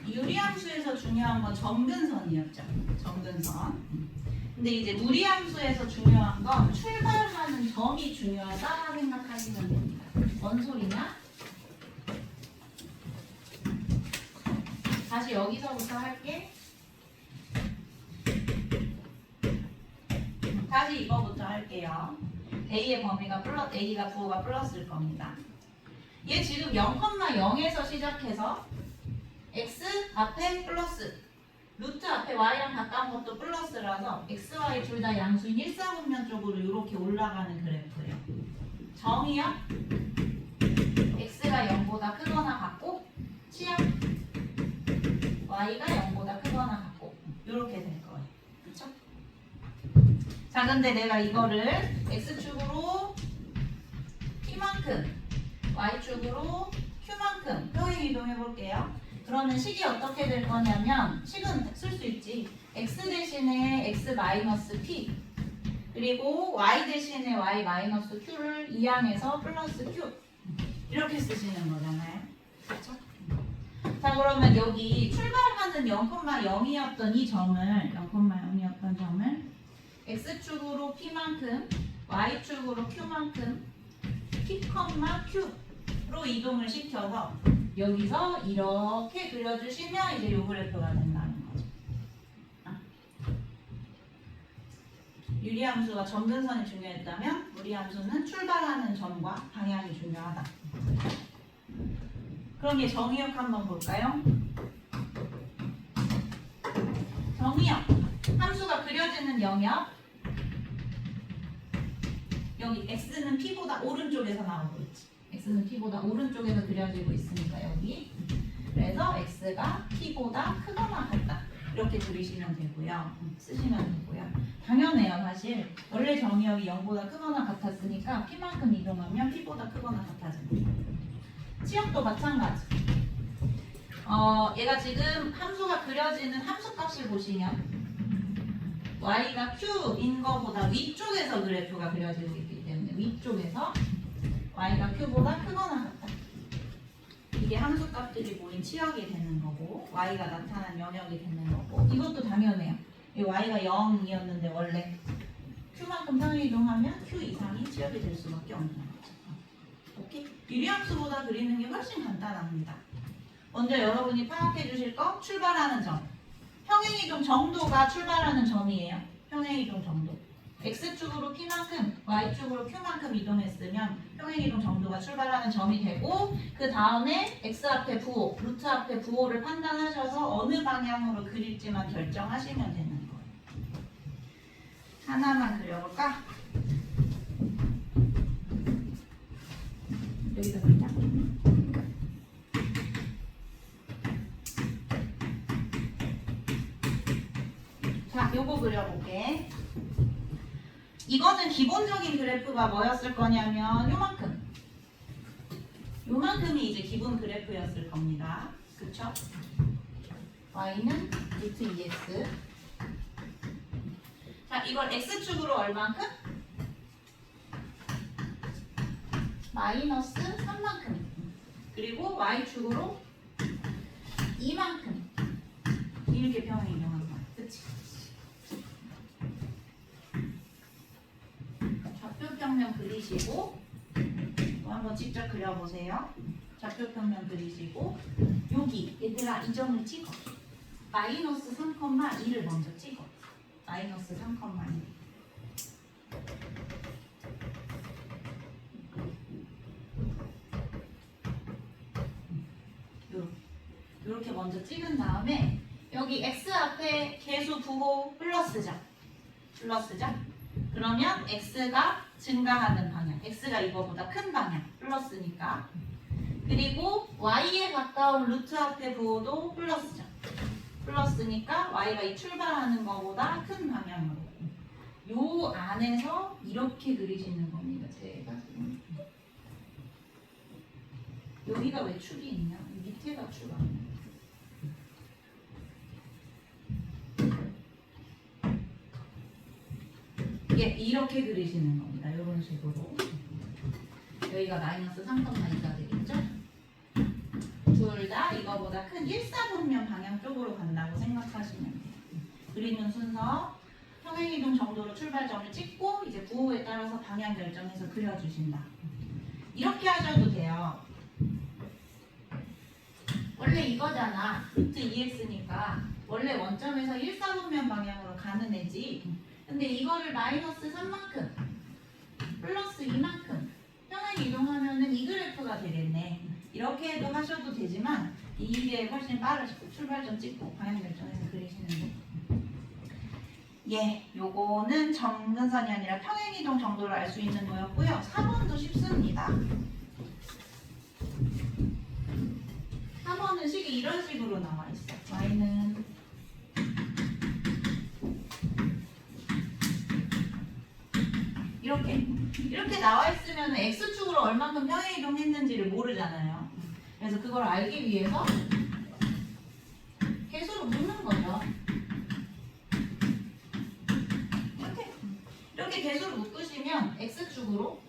유리함수에서 중요한 건 점근선이었죠. 점근선. 근데 이제 무리함수에서 중요한 건 출발하는 점이 중요하다 생각하시면 됩니다. 뭔 소리냐? 다시 여기서부터 할게. 다시 이거부터 할게요. a의 범위가 플러스, a가 부호가 플러스일 겁니다. 얘 지금 0,0에서 시작해서 x 앞에 플러스, 루트 앞에 y랑 가까운 것도 플러스라서 x, y 둘 다 양수인 일사분면 쪽으로 이렇게 올라가는 그래프예요. 정의요? x가 0보다 크거나 같고 치역 y가 0보다 크거나 같고 이렇게 될 거예요. 그렇죠? 자, 근데 내가 이거를 x축으로 p만큼 y축으로 q만큼 평행 이동해 볼게요. 그러면 식이 어떻게 될 거냐면 식은 쓸 수 있지. x 대신에 x 마이너스 p 그리고 y 대신에 y 마이너스 q를 이항해서 플러스 q 이렇게 쓰시는 거잖아요. 그렇죠? 자, 그러면 여기 출발하는 0,0이었던 이 점을 0,0이었던 점을 x축으로 p만큼 y축으로 q만큼 p, q로 이동을 시켜서 여기서 이렇게 그려주시면 이제 요 그래프가 된다는 거죠. 유리함수가 점근선이 중요했다면 무리함수는 출발하는 점과 방향이 중요하다. 그럼 얘 정의역 한번 볼까요? 정의역 함수가 그려지는 영역 여기 x는 p보다 오른쪽에서 나오고 있지. x는 p보다 오른쪽에서 그려지고 있으니까 여기 그래서 x가 p보다 크거나 같다 이렇게 그리시면 되고요. 쓰시면 되고요. 당연해요. 사실 원래 정의역이 0보다 크거나 같았으니까 p만큼 이동하면 p보다 크거나 같아집니다. 치역도 마찬가지. 얘가 지금 함수가 그려지는 함수값을 보시면 y가 q인 거보다 위쪽에서 그래프가 그려지고 있기 때문에 위쪽에서 y가 q보다 크거나 같다. 이게 함수값들이 모인 치역이 되는 거고 y가 나타난 영역이 되는 거고 이것도 당연해요. 이 y가 0이었는데 원래 q만큼 평행이동하면 q 이상이 치역이 될 수밖에 없는 거죠. 오케이? 유리함수보다 그리는 게 훨씬 간단합니다. 먼저 여러분이 파악해 주실 거 출발하는 점. 평행이동 정도가 출발하는 점이에요. 평행이동 정도. x축으로 p만큼, y축으로 q만큼 이동했으면 평행이동 정도가 출발하는 점이 되고 그 다음에 x 앞에 부호, 루트 앞에 부호를 판단하셔서 어느 방향으로 그릴지만 결정하시면 되는 거예요. 하나만 그려볼까? 여기다 그리자. 자, 요거 그려볼게. 이거는 기본적인 그래프가 뭐였을 거냐면 요만큼. 요만큼이 이제 기본 그래프였을 겁니다. 그쵸? y는 루트 2x. 자, 이걸 x축으로 얼만큼? 마이너스 3만큼. 그리고 y축으로 2만큼. 이렇게 평행 이동한 거야. 그치? 좌표평면 그리시고 또 한번 직접 그려보세요. 좌표평면 그리시고 여기 얘들아 이 점을 찍어. 마이너스 3,2를 먼저 찍어. 마이너스 3,2. 이렇게 먼저 찍은 다음에 여기 x 앞에 계수 부호 플러스죠. 플러스죠. 그러면 x가 증가하는 방향. x가 이거보다 큰 방향. 플러스니까. 그리고 y에 가까운 루트 앞에 부호도 플러스죠. 플러스니까 y가 이 출발하는 거보다 큰 방향으로. 요 안에서 이렇게 그리시는 겁니다. 제가 지금. 여기가 왜 축이 있냐? 밑에가 축 아니야. 예, 이렇게 그리시는 겁니다. 이런 식으로. 여기가 마이너스 3,2가 되겠죠? 둘 다 이거보다 큰 일사분면 방향 쪽으로 간다고 생각하시면 돼요. 그리는 순서, 평행이동 정도로 출발점을 찍고 이제 부호에 따라서 방향 결정해서 그려주신다. 이렇게 하셔도 돼요. 원래 이거잖아. 루트 2x니까 원래 원점에서 일사분면 방향으로 가는 애지. 근데 이거를 마이너스 3만큼 플러스 2만큼 평행 이동하면은 이 그래프가 되겠네. 이렇게 해도 하셔도 되지만 이게 훨씬 빠르시고 출발점 찍고 방향 결정해서 그리시는 거. 예, 요거는 점근선이 아니라 평행 이동 정도를 알 수 있는 거였고요. 4번도 쉽습니다. 4번은 식이 이런 식으로 나와 있어. y는 이렇게 나와 있으면 x축으로 얼만큼 평행 이동했는지를 모르잖아요. 그래서 그걸 알기 위해서 계수로 묻는 거죠. 이렇게 계수로 묶으시면 x축으로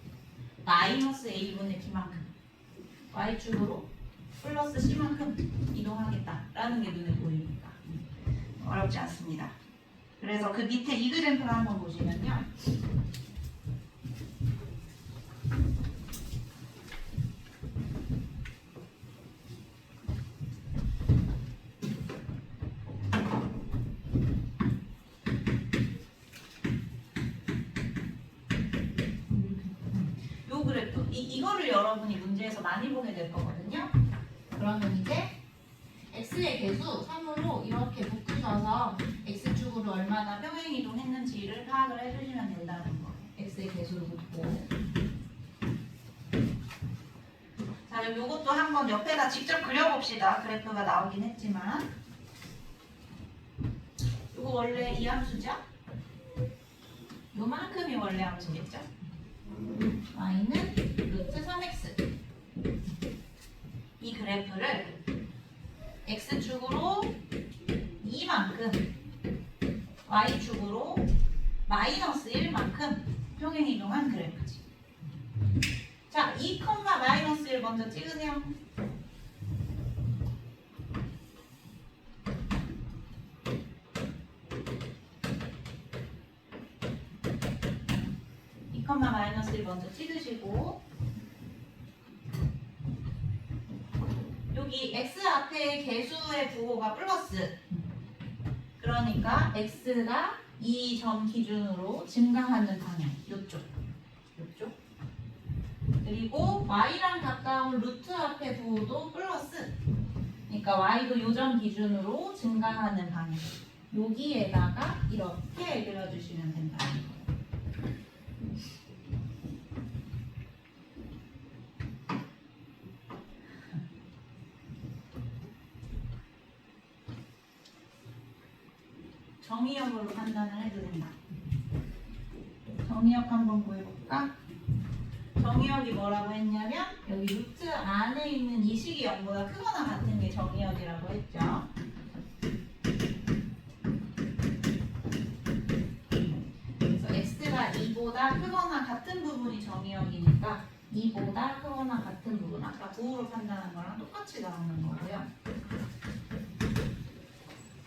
마이너스 a분의 b만큼, y축으로 플러스 c만큼 이동하겠다라는 게 눈에 보이니까 어렵지 않습니다. 그래서 그 밑에 이 그래프를 한번 보시면요. 요 그래프, 이거를 여러분이 문제에서 많이 보게 될 거거든요. 그러면 이제 x의 계수 3으로 이렇게 묶으셔서 x축으로 얼마나 평행 이동했는지를 파악을 해주시면 된다는 거예요. x의 계수를 묶고. 자, 그럼 요것도 한번 옆에다 직접 그려봅시다. 그래프가 나오긴 했지만. 요거 원래 이 함수죠? 요만큼이 원래 함수겠죠? y는 루트 3x. 이 그래프를 x축으로 2만큼, y축으로 마이너스 1만큼 평행 이동한 그래프지. 자, 2, 마이너스 1 먼저 찍으세요. 마이너스 1 먼저 찍으시고 여기 x 앞에 개수의 부호가 플러스, 그러니까 x가 이 점 기준으로 증가하는 방향, 요쪽 그리고 y랑 가까운 루트 앞에 부호도 플러스, 그러니까 y도 요 점 기준으로 증가하는 방향, 여기에다가 이렇게 그려주시면 된다는 거예요. 정의역으로 판단을 해도 된다. 정의역 한번 구해볼까? 정의역이 뭐라고 했냐면 여기 루트 안에 있는 이 식이 0보다 크거나 같은 게 정의역이라고 했죠. 그래서 x가 2보다 크거나 같은 부분이 정의역이니까 2보다 크거나 같은 부분, 아까 부호로 판단한 거랑 똑같이 나오는 거고요.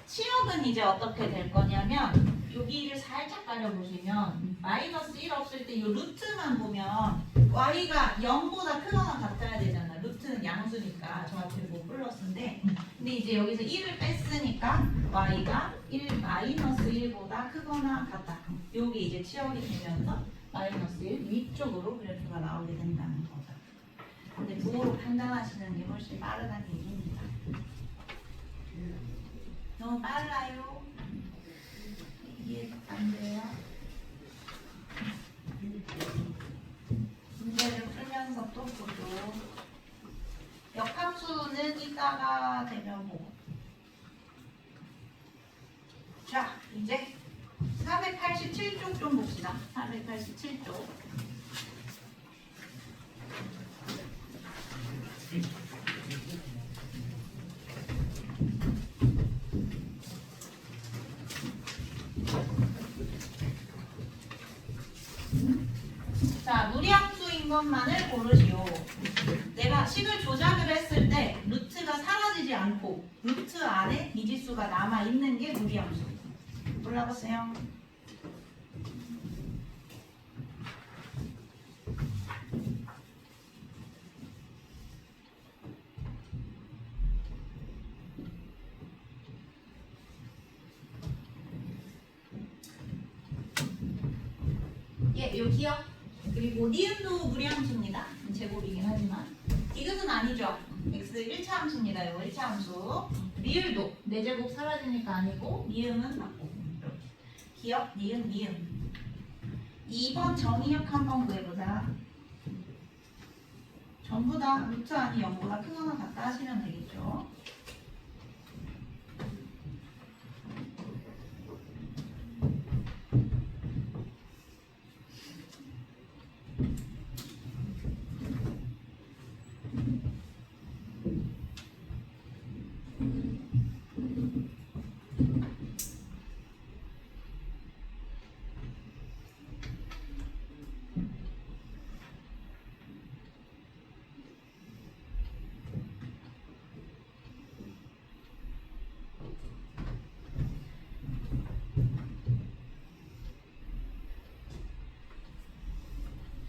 치역은 이제 어떻게 될 거냐면 여기를 살짝 가려보시면 마이너스 1 없을 때 이 루트만 보면 y가 0보다 크거나 같아야 되잖아. 루트는 양수니까 저 앞에 뭐 플러스인데, 근데 이제 여기서 1을 뺐으니까 y가 1 마이너스 1보다 크거나 같다. 여기 이제 치역이 되면서 마이너스 1 위쪽으로 그래프가 나오게 된다는 거죠. 근데 부호로 판단하시는 게 훨씬 빠르다는 얘기입니다. 너무 빨라요. 이해가 안 돼요. 문제를 풀면서 또 보죠. 역함수는 이따가 되면 보고. 자, 이제 487쪽 좀 봅시다. 487쪽. 자, 무리함수인 것만을 고르시오. 내가 식을 조작을 했을 때 루트가 사라지지 않고 루트 안에 미지수가 남아있는 게 무리함수. 골라보세요. 예, 여기요. 그리고 니은도 무리함수입니다. 제곱이긴 하지만 디귿은 아니죠. x 1차 함수입니다. 이거 1차 함수. 리을도 4제곱 사라지니까 아니고 니은은 맞고 이렇게. 기억, 니은, 니은. 2번 정의역 한번 구해보자. 전부 다 루트 안이 0보다 크거나 같다 하시면 되겠죠.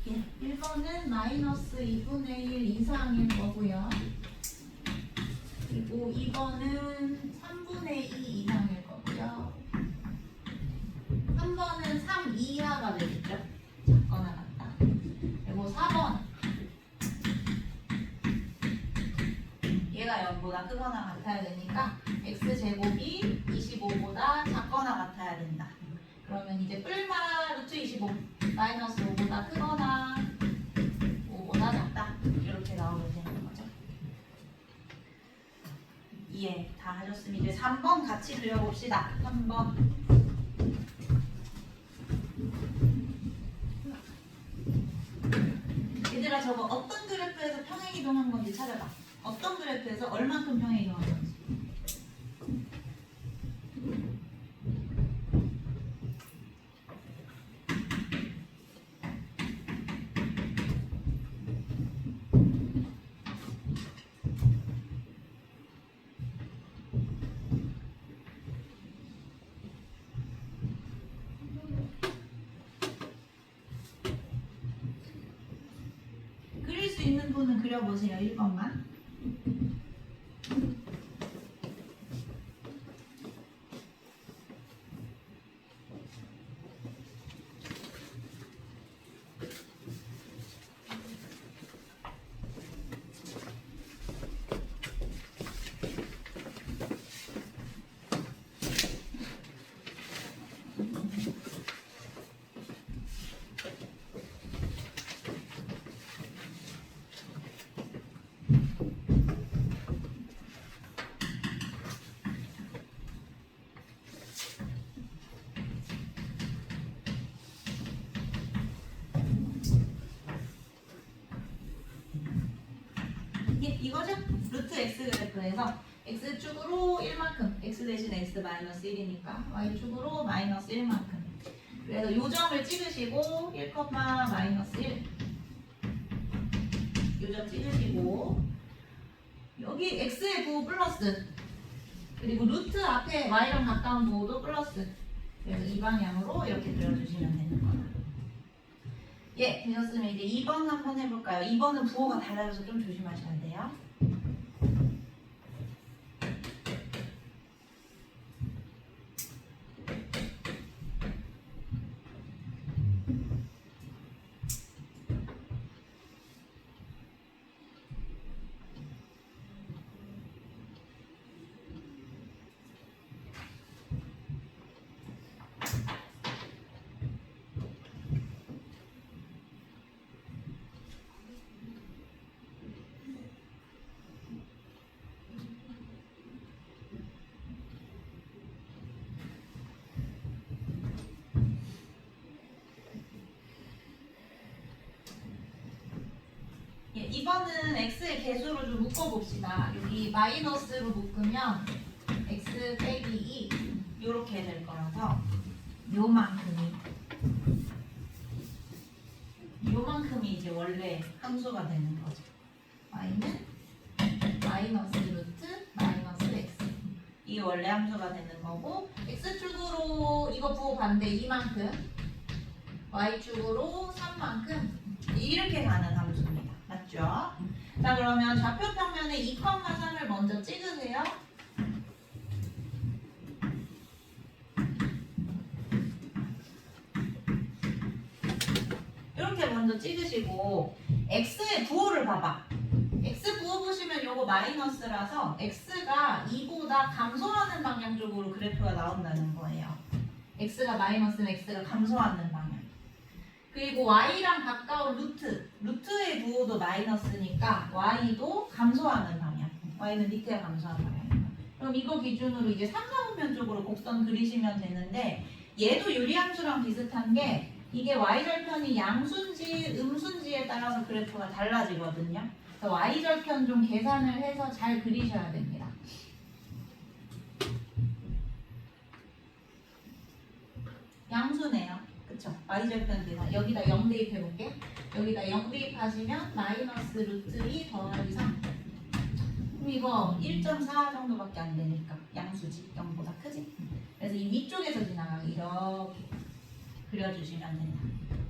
예, 1번은 마이너스 2분의 1 이상일 거고요. 그리고 2번은 3분의 2 이상일 거고요. 3번은 3 이하가 되겠죠. 작거나 같다. 그리고 4번 얘가 0보다 크거나 같아야 되니까 x제곱이 25보다 작거나 같아야 된다. 그러면 이제 뿔마 루트 25 마이너스 5보다 크거나 5보다 작다. 이렇게 나오게 되는 거죠. 이해 다 하셨으면 이제 3번 같이 그려봅시다. 3번. 얘들아, 저거 어떤 그래프에서 평행이동한 건지 찾아봐. 어떤 그래프에서 얼만큼 평행이동한 건지. 그릴 수 있는 분은 그려보세요. 1번만. 이거죠? 루트 x 그래프에서 x축으로 1만큼 x 대신 x 마이너스 1이니까 y축으로 마이너스 1만큼. 그래서 요 점을 찍으시고 1, 마이너스 1 요점 찍으시고 여기 x의 부호 플러스 그리고 루트 앞에 y랑 가까운 부호도 플러스. 그래서 이 방향으로 이렇게 그려주시면 되는 거예요. 예, 되셨으면 이제 2번 한번 해볼까요? 2번은 부호가 달라져서 좀 조심하셔야 돼요. 예, 2번은 x의 개수로 좀 묶어봅시다. 여기 마이너스로 묶으면 x 빼기 2 이렇게 될 거라서 요만큼이 이제 원래 함수가 되는 거죠. y는 마이너스 루트 마이너스 x 이게 원래 함수가 되는 거고 x축으로 이거 부호 반대 2만큼 y축으로 3만큼 이렇게 가는 함수입니다. 맞죠? 자 그러면 좌표 평면에 2,3을 먼저 찍으세요. 이렇게 먼저 찍으시고 x의 부호를 봐봐. x 부호 보시면 요거 마이너스라서 x가 2보다 감소하는 방향 쪽으로 그래프가 나온다는 거예요. x가 마이너스는 x가 감소하는 방향. 그리고 y랑 가까운 루트의 부호도 마이너스니까 y도 감소하는 방향. y는 밑에 감소하는 방향. 그럼 이거 기준으로 이제 3, 4분면 쪽으로 곡선 그리시면 되는데 얘도 유리함수랑 비슷한 게 이게 y절편이 양수인지 음수인지에 따라서 그래프가 달라지거든요. 그래서 y절편 좀 계산을 해서 잘 그리셔야 됩니다. 양수네요. 그쵸? y절편 계산. 여기다 0 대입해볼게. 여기다 0 대입하시면 마이너스 루트 2 더하기 3. 그럼 이거 1.4 정도밖에 안 되니까 양수지. 0보다 크지? 그래서 이 위쪽에서 지나가게 이렇게 그려주시면 된다.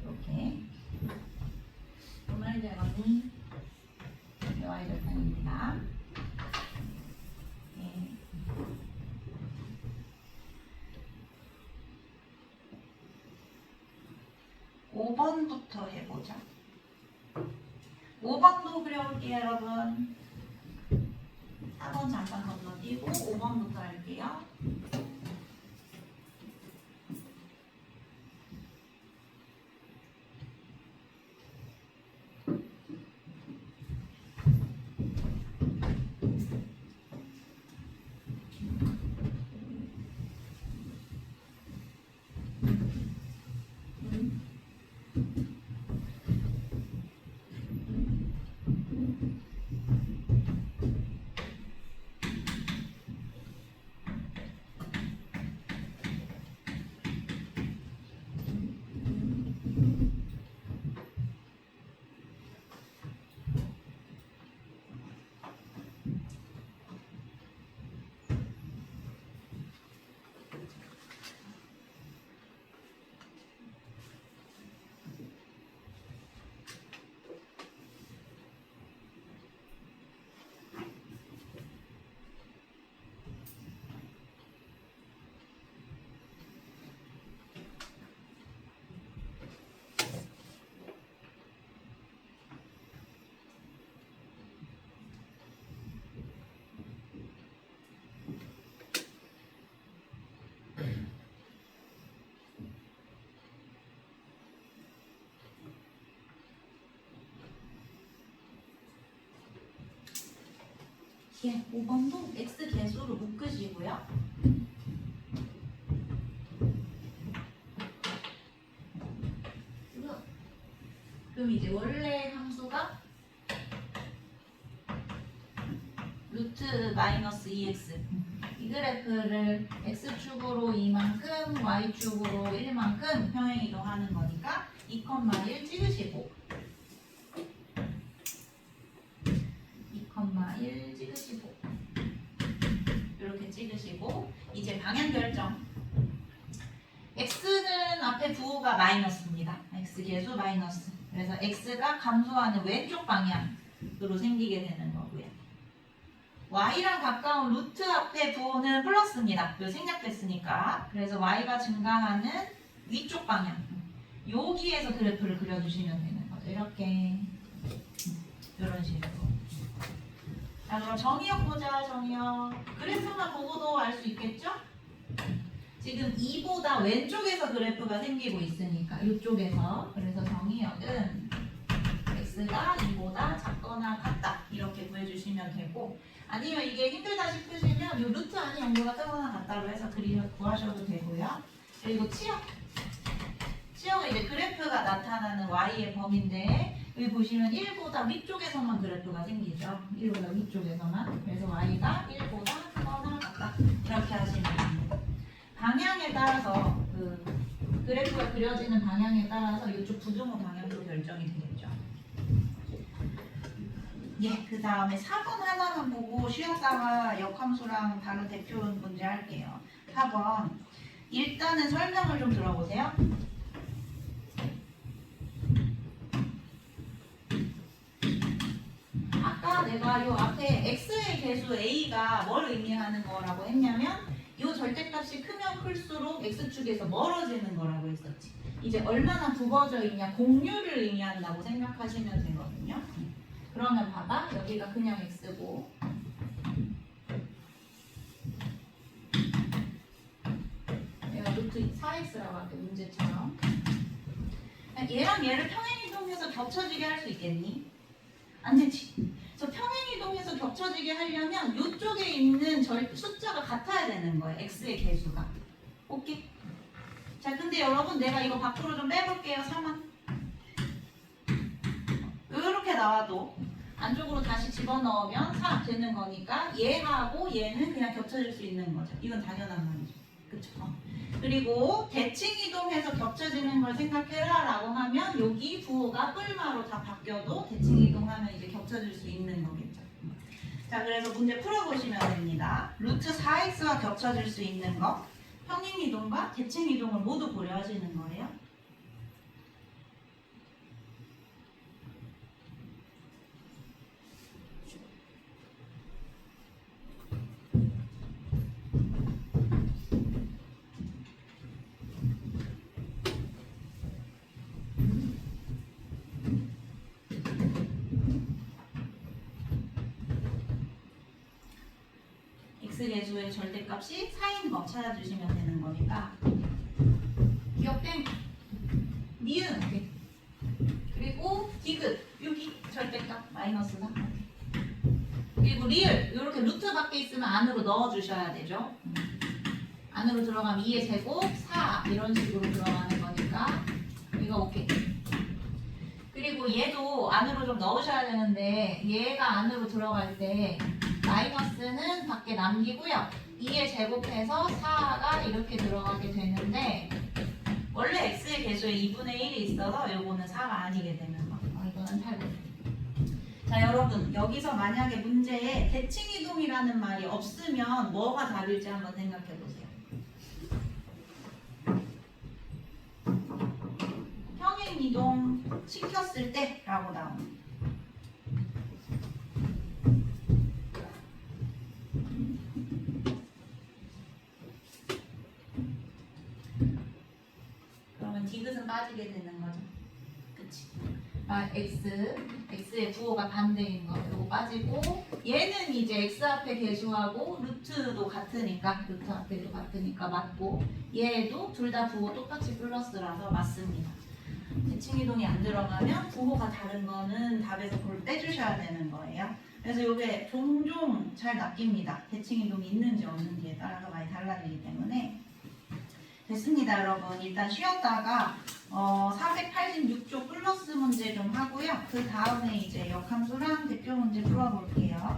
이렇게. 정말 잘 가니? y절편입니다. 네. 5번부터 해보자. 5번도 그려볼게요, 여러분. 4번 잠깐 건너뛰고 5번부터 할게요. 예, 5번도 x 개수로 묶으시고요. 그럼 이제 원래 함수가 루트 마이너스 2x. 이 그래프를 x축으로 이만큼, y축으로 1만큼 평행이동하는 거니까 2,1 찍으시고 2,1 찍으시고 이렇게 찍으시고 이제 방향 결정. x는 앞에 부호가 마이너스입니다. x 계수 마이너스. 그래서 x가 감소하는 왼쪽 방향으로 생기게 되는 거고요. y랑 가까운 루트 앞에 부호는 플러스입니다. 요 생략됐으니까. 그래서 y가 증가하는 위쪽 방향. 여기에서 그래프를 그려주시면 되는 거죠. 이렇게 이런 식으로. 자, 그럼 정의역 보자. 정의역. 그래프만 보고도 알 수 있겠죠? 지금 2보다 왼쪽에서 그래프가 생기고 있으니까 이쪽에서. 그래서 정의역은 x가 2보다 작거나 같다 이렇게 구해주시면 되고, 아니면 이게 힘들다 싶으시면 이 루트 아닌 0보다 작거나 같다로 해서 구하셔도 되고요. 그리고 치역은 이제 그래프가 나타나는 y의 범위인데 여기 보시면 1보다 위쪽에서만 그래프가 생기죠. 1보다 위쪽에서만. 그래서 y가 1보다 크거나 같다 이렇게 하시면 됩니다. 방향에 따라서 그래프가 그려지는 방향에 따라서 이쪽 부등호 방향도 결정이 되겠죠. 예, 그 다음에 4번 하나만 보고 쉬었다가 역함수랑 다른 대표 문제 할게요. 4번 일단은 설명을 좀 들어보세요. 아까 내가 요 앞에 x의 개수 a가 뭘 의미하는 거라고 했냐면 요 절대값이 크면 클수록 x축에서 멀어지는 거라고 했었지. 이제 얼마나 굽어져 있냐, 공유를 의미한다고 생각하시면 되거든요. 그러면 봐봐, 여기가 그냥 x고 얘가 루트 4x라고 할게, 문제처럼. 얘랑 얘를 평행이동해서 겹쳐지게 할 수 있겠니? 안 되지. 저 평행이동해서 겹쳐지게 하려면 이쪽에 있는 숫자가 같아야 되는 거예요. x의 개수가. 오케이? 자, 근데 여러분 내가 이거 밖으로 좀 빼볼게요. 3만. 이렇게 나와도 안쪽으로 다시 집어넣으면 4 되는 거니까 얘하고 얘는 그냥 겹쳐질 수 있는 거죠. 이건 당연한 말이죠. 그쵸? 그리고 대칭 이동해서 겹쳐지는 걸 생각해라 라고 하면 여기 부호가 뿔마로 다 바뀌어도 대칭 이동하면 이제 겹쳐질 수 있는 거겠죠. 자, 그래서 문제 풀어보시면 됩니다. 루트 4x와 겹쳐질 수 있는 거, 평행 이동과 대칭 이동을 모두 고려하시는 거예요. x계수의 절대값이 4인 거 찾아주시면 되는 거니까 기억된 미음 그리고 디귿 여기 절대값 마이너스 4 그리고 리을 이렇게 루트 밖에 있으면 안으로 넣어주셔야 되죠. 안으로 들어가면 2의 제곱 4 이런 식으로 들어가는 거니까 이거 오케이. 그리고 얘도 안으로 좀 넣으셔야 되는데 얘가 안으로 들어갈 때 마이너스는 밖에 남기고요. 2에 제곱해서 4가 이렇게 들어가게 되는데 원래 x의 개수에 2분의 1이 있어서 요거는 4가 아니게 되는 거. 이거는 8분. 자, 여러분 여기서 만약에 문제에 대칭이동이라는 말이 없으면 뭐가 답일지 한번 생각해 보세요. 평행이동 시켰을 때 라고 나옵니다. 그러면 디귿은 빠지게 되는 거죠. 그치? x의 부호가 반대인 거 이거 빠지고 얘는 이제 x 앞에 개수하고 루트도 같으니까 루트 앞에도 같으니까 맞고 얘도 둘 다 부호 똑같이 플러스라서 맞습니다. 대칭이동이 안 들어가면 부호가 다른 거는 답에서 그걸 빼주셔야 되는 거예요. 그래서 이게 종종 잘 낚입니다. 대칭이동이 있는지 없는지에 따라서 많이 달라지기 때문에. 됐습니다, 여러분. 일단 쉬었다가 486쪽 플러스 문제 좀 하고요. 그 다음에 이제 역함수랑 대표 문제 풀어볼게요.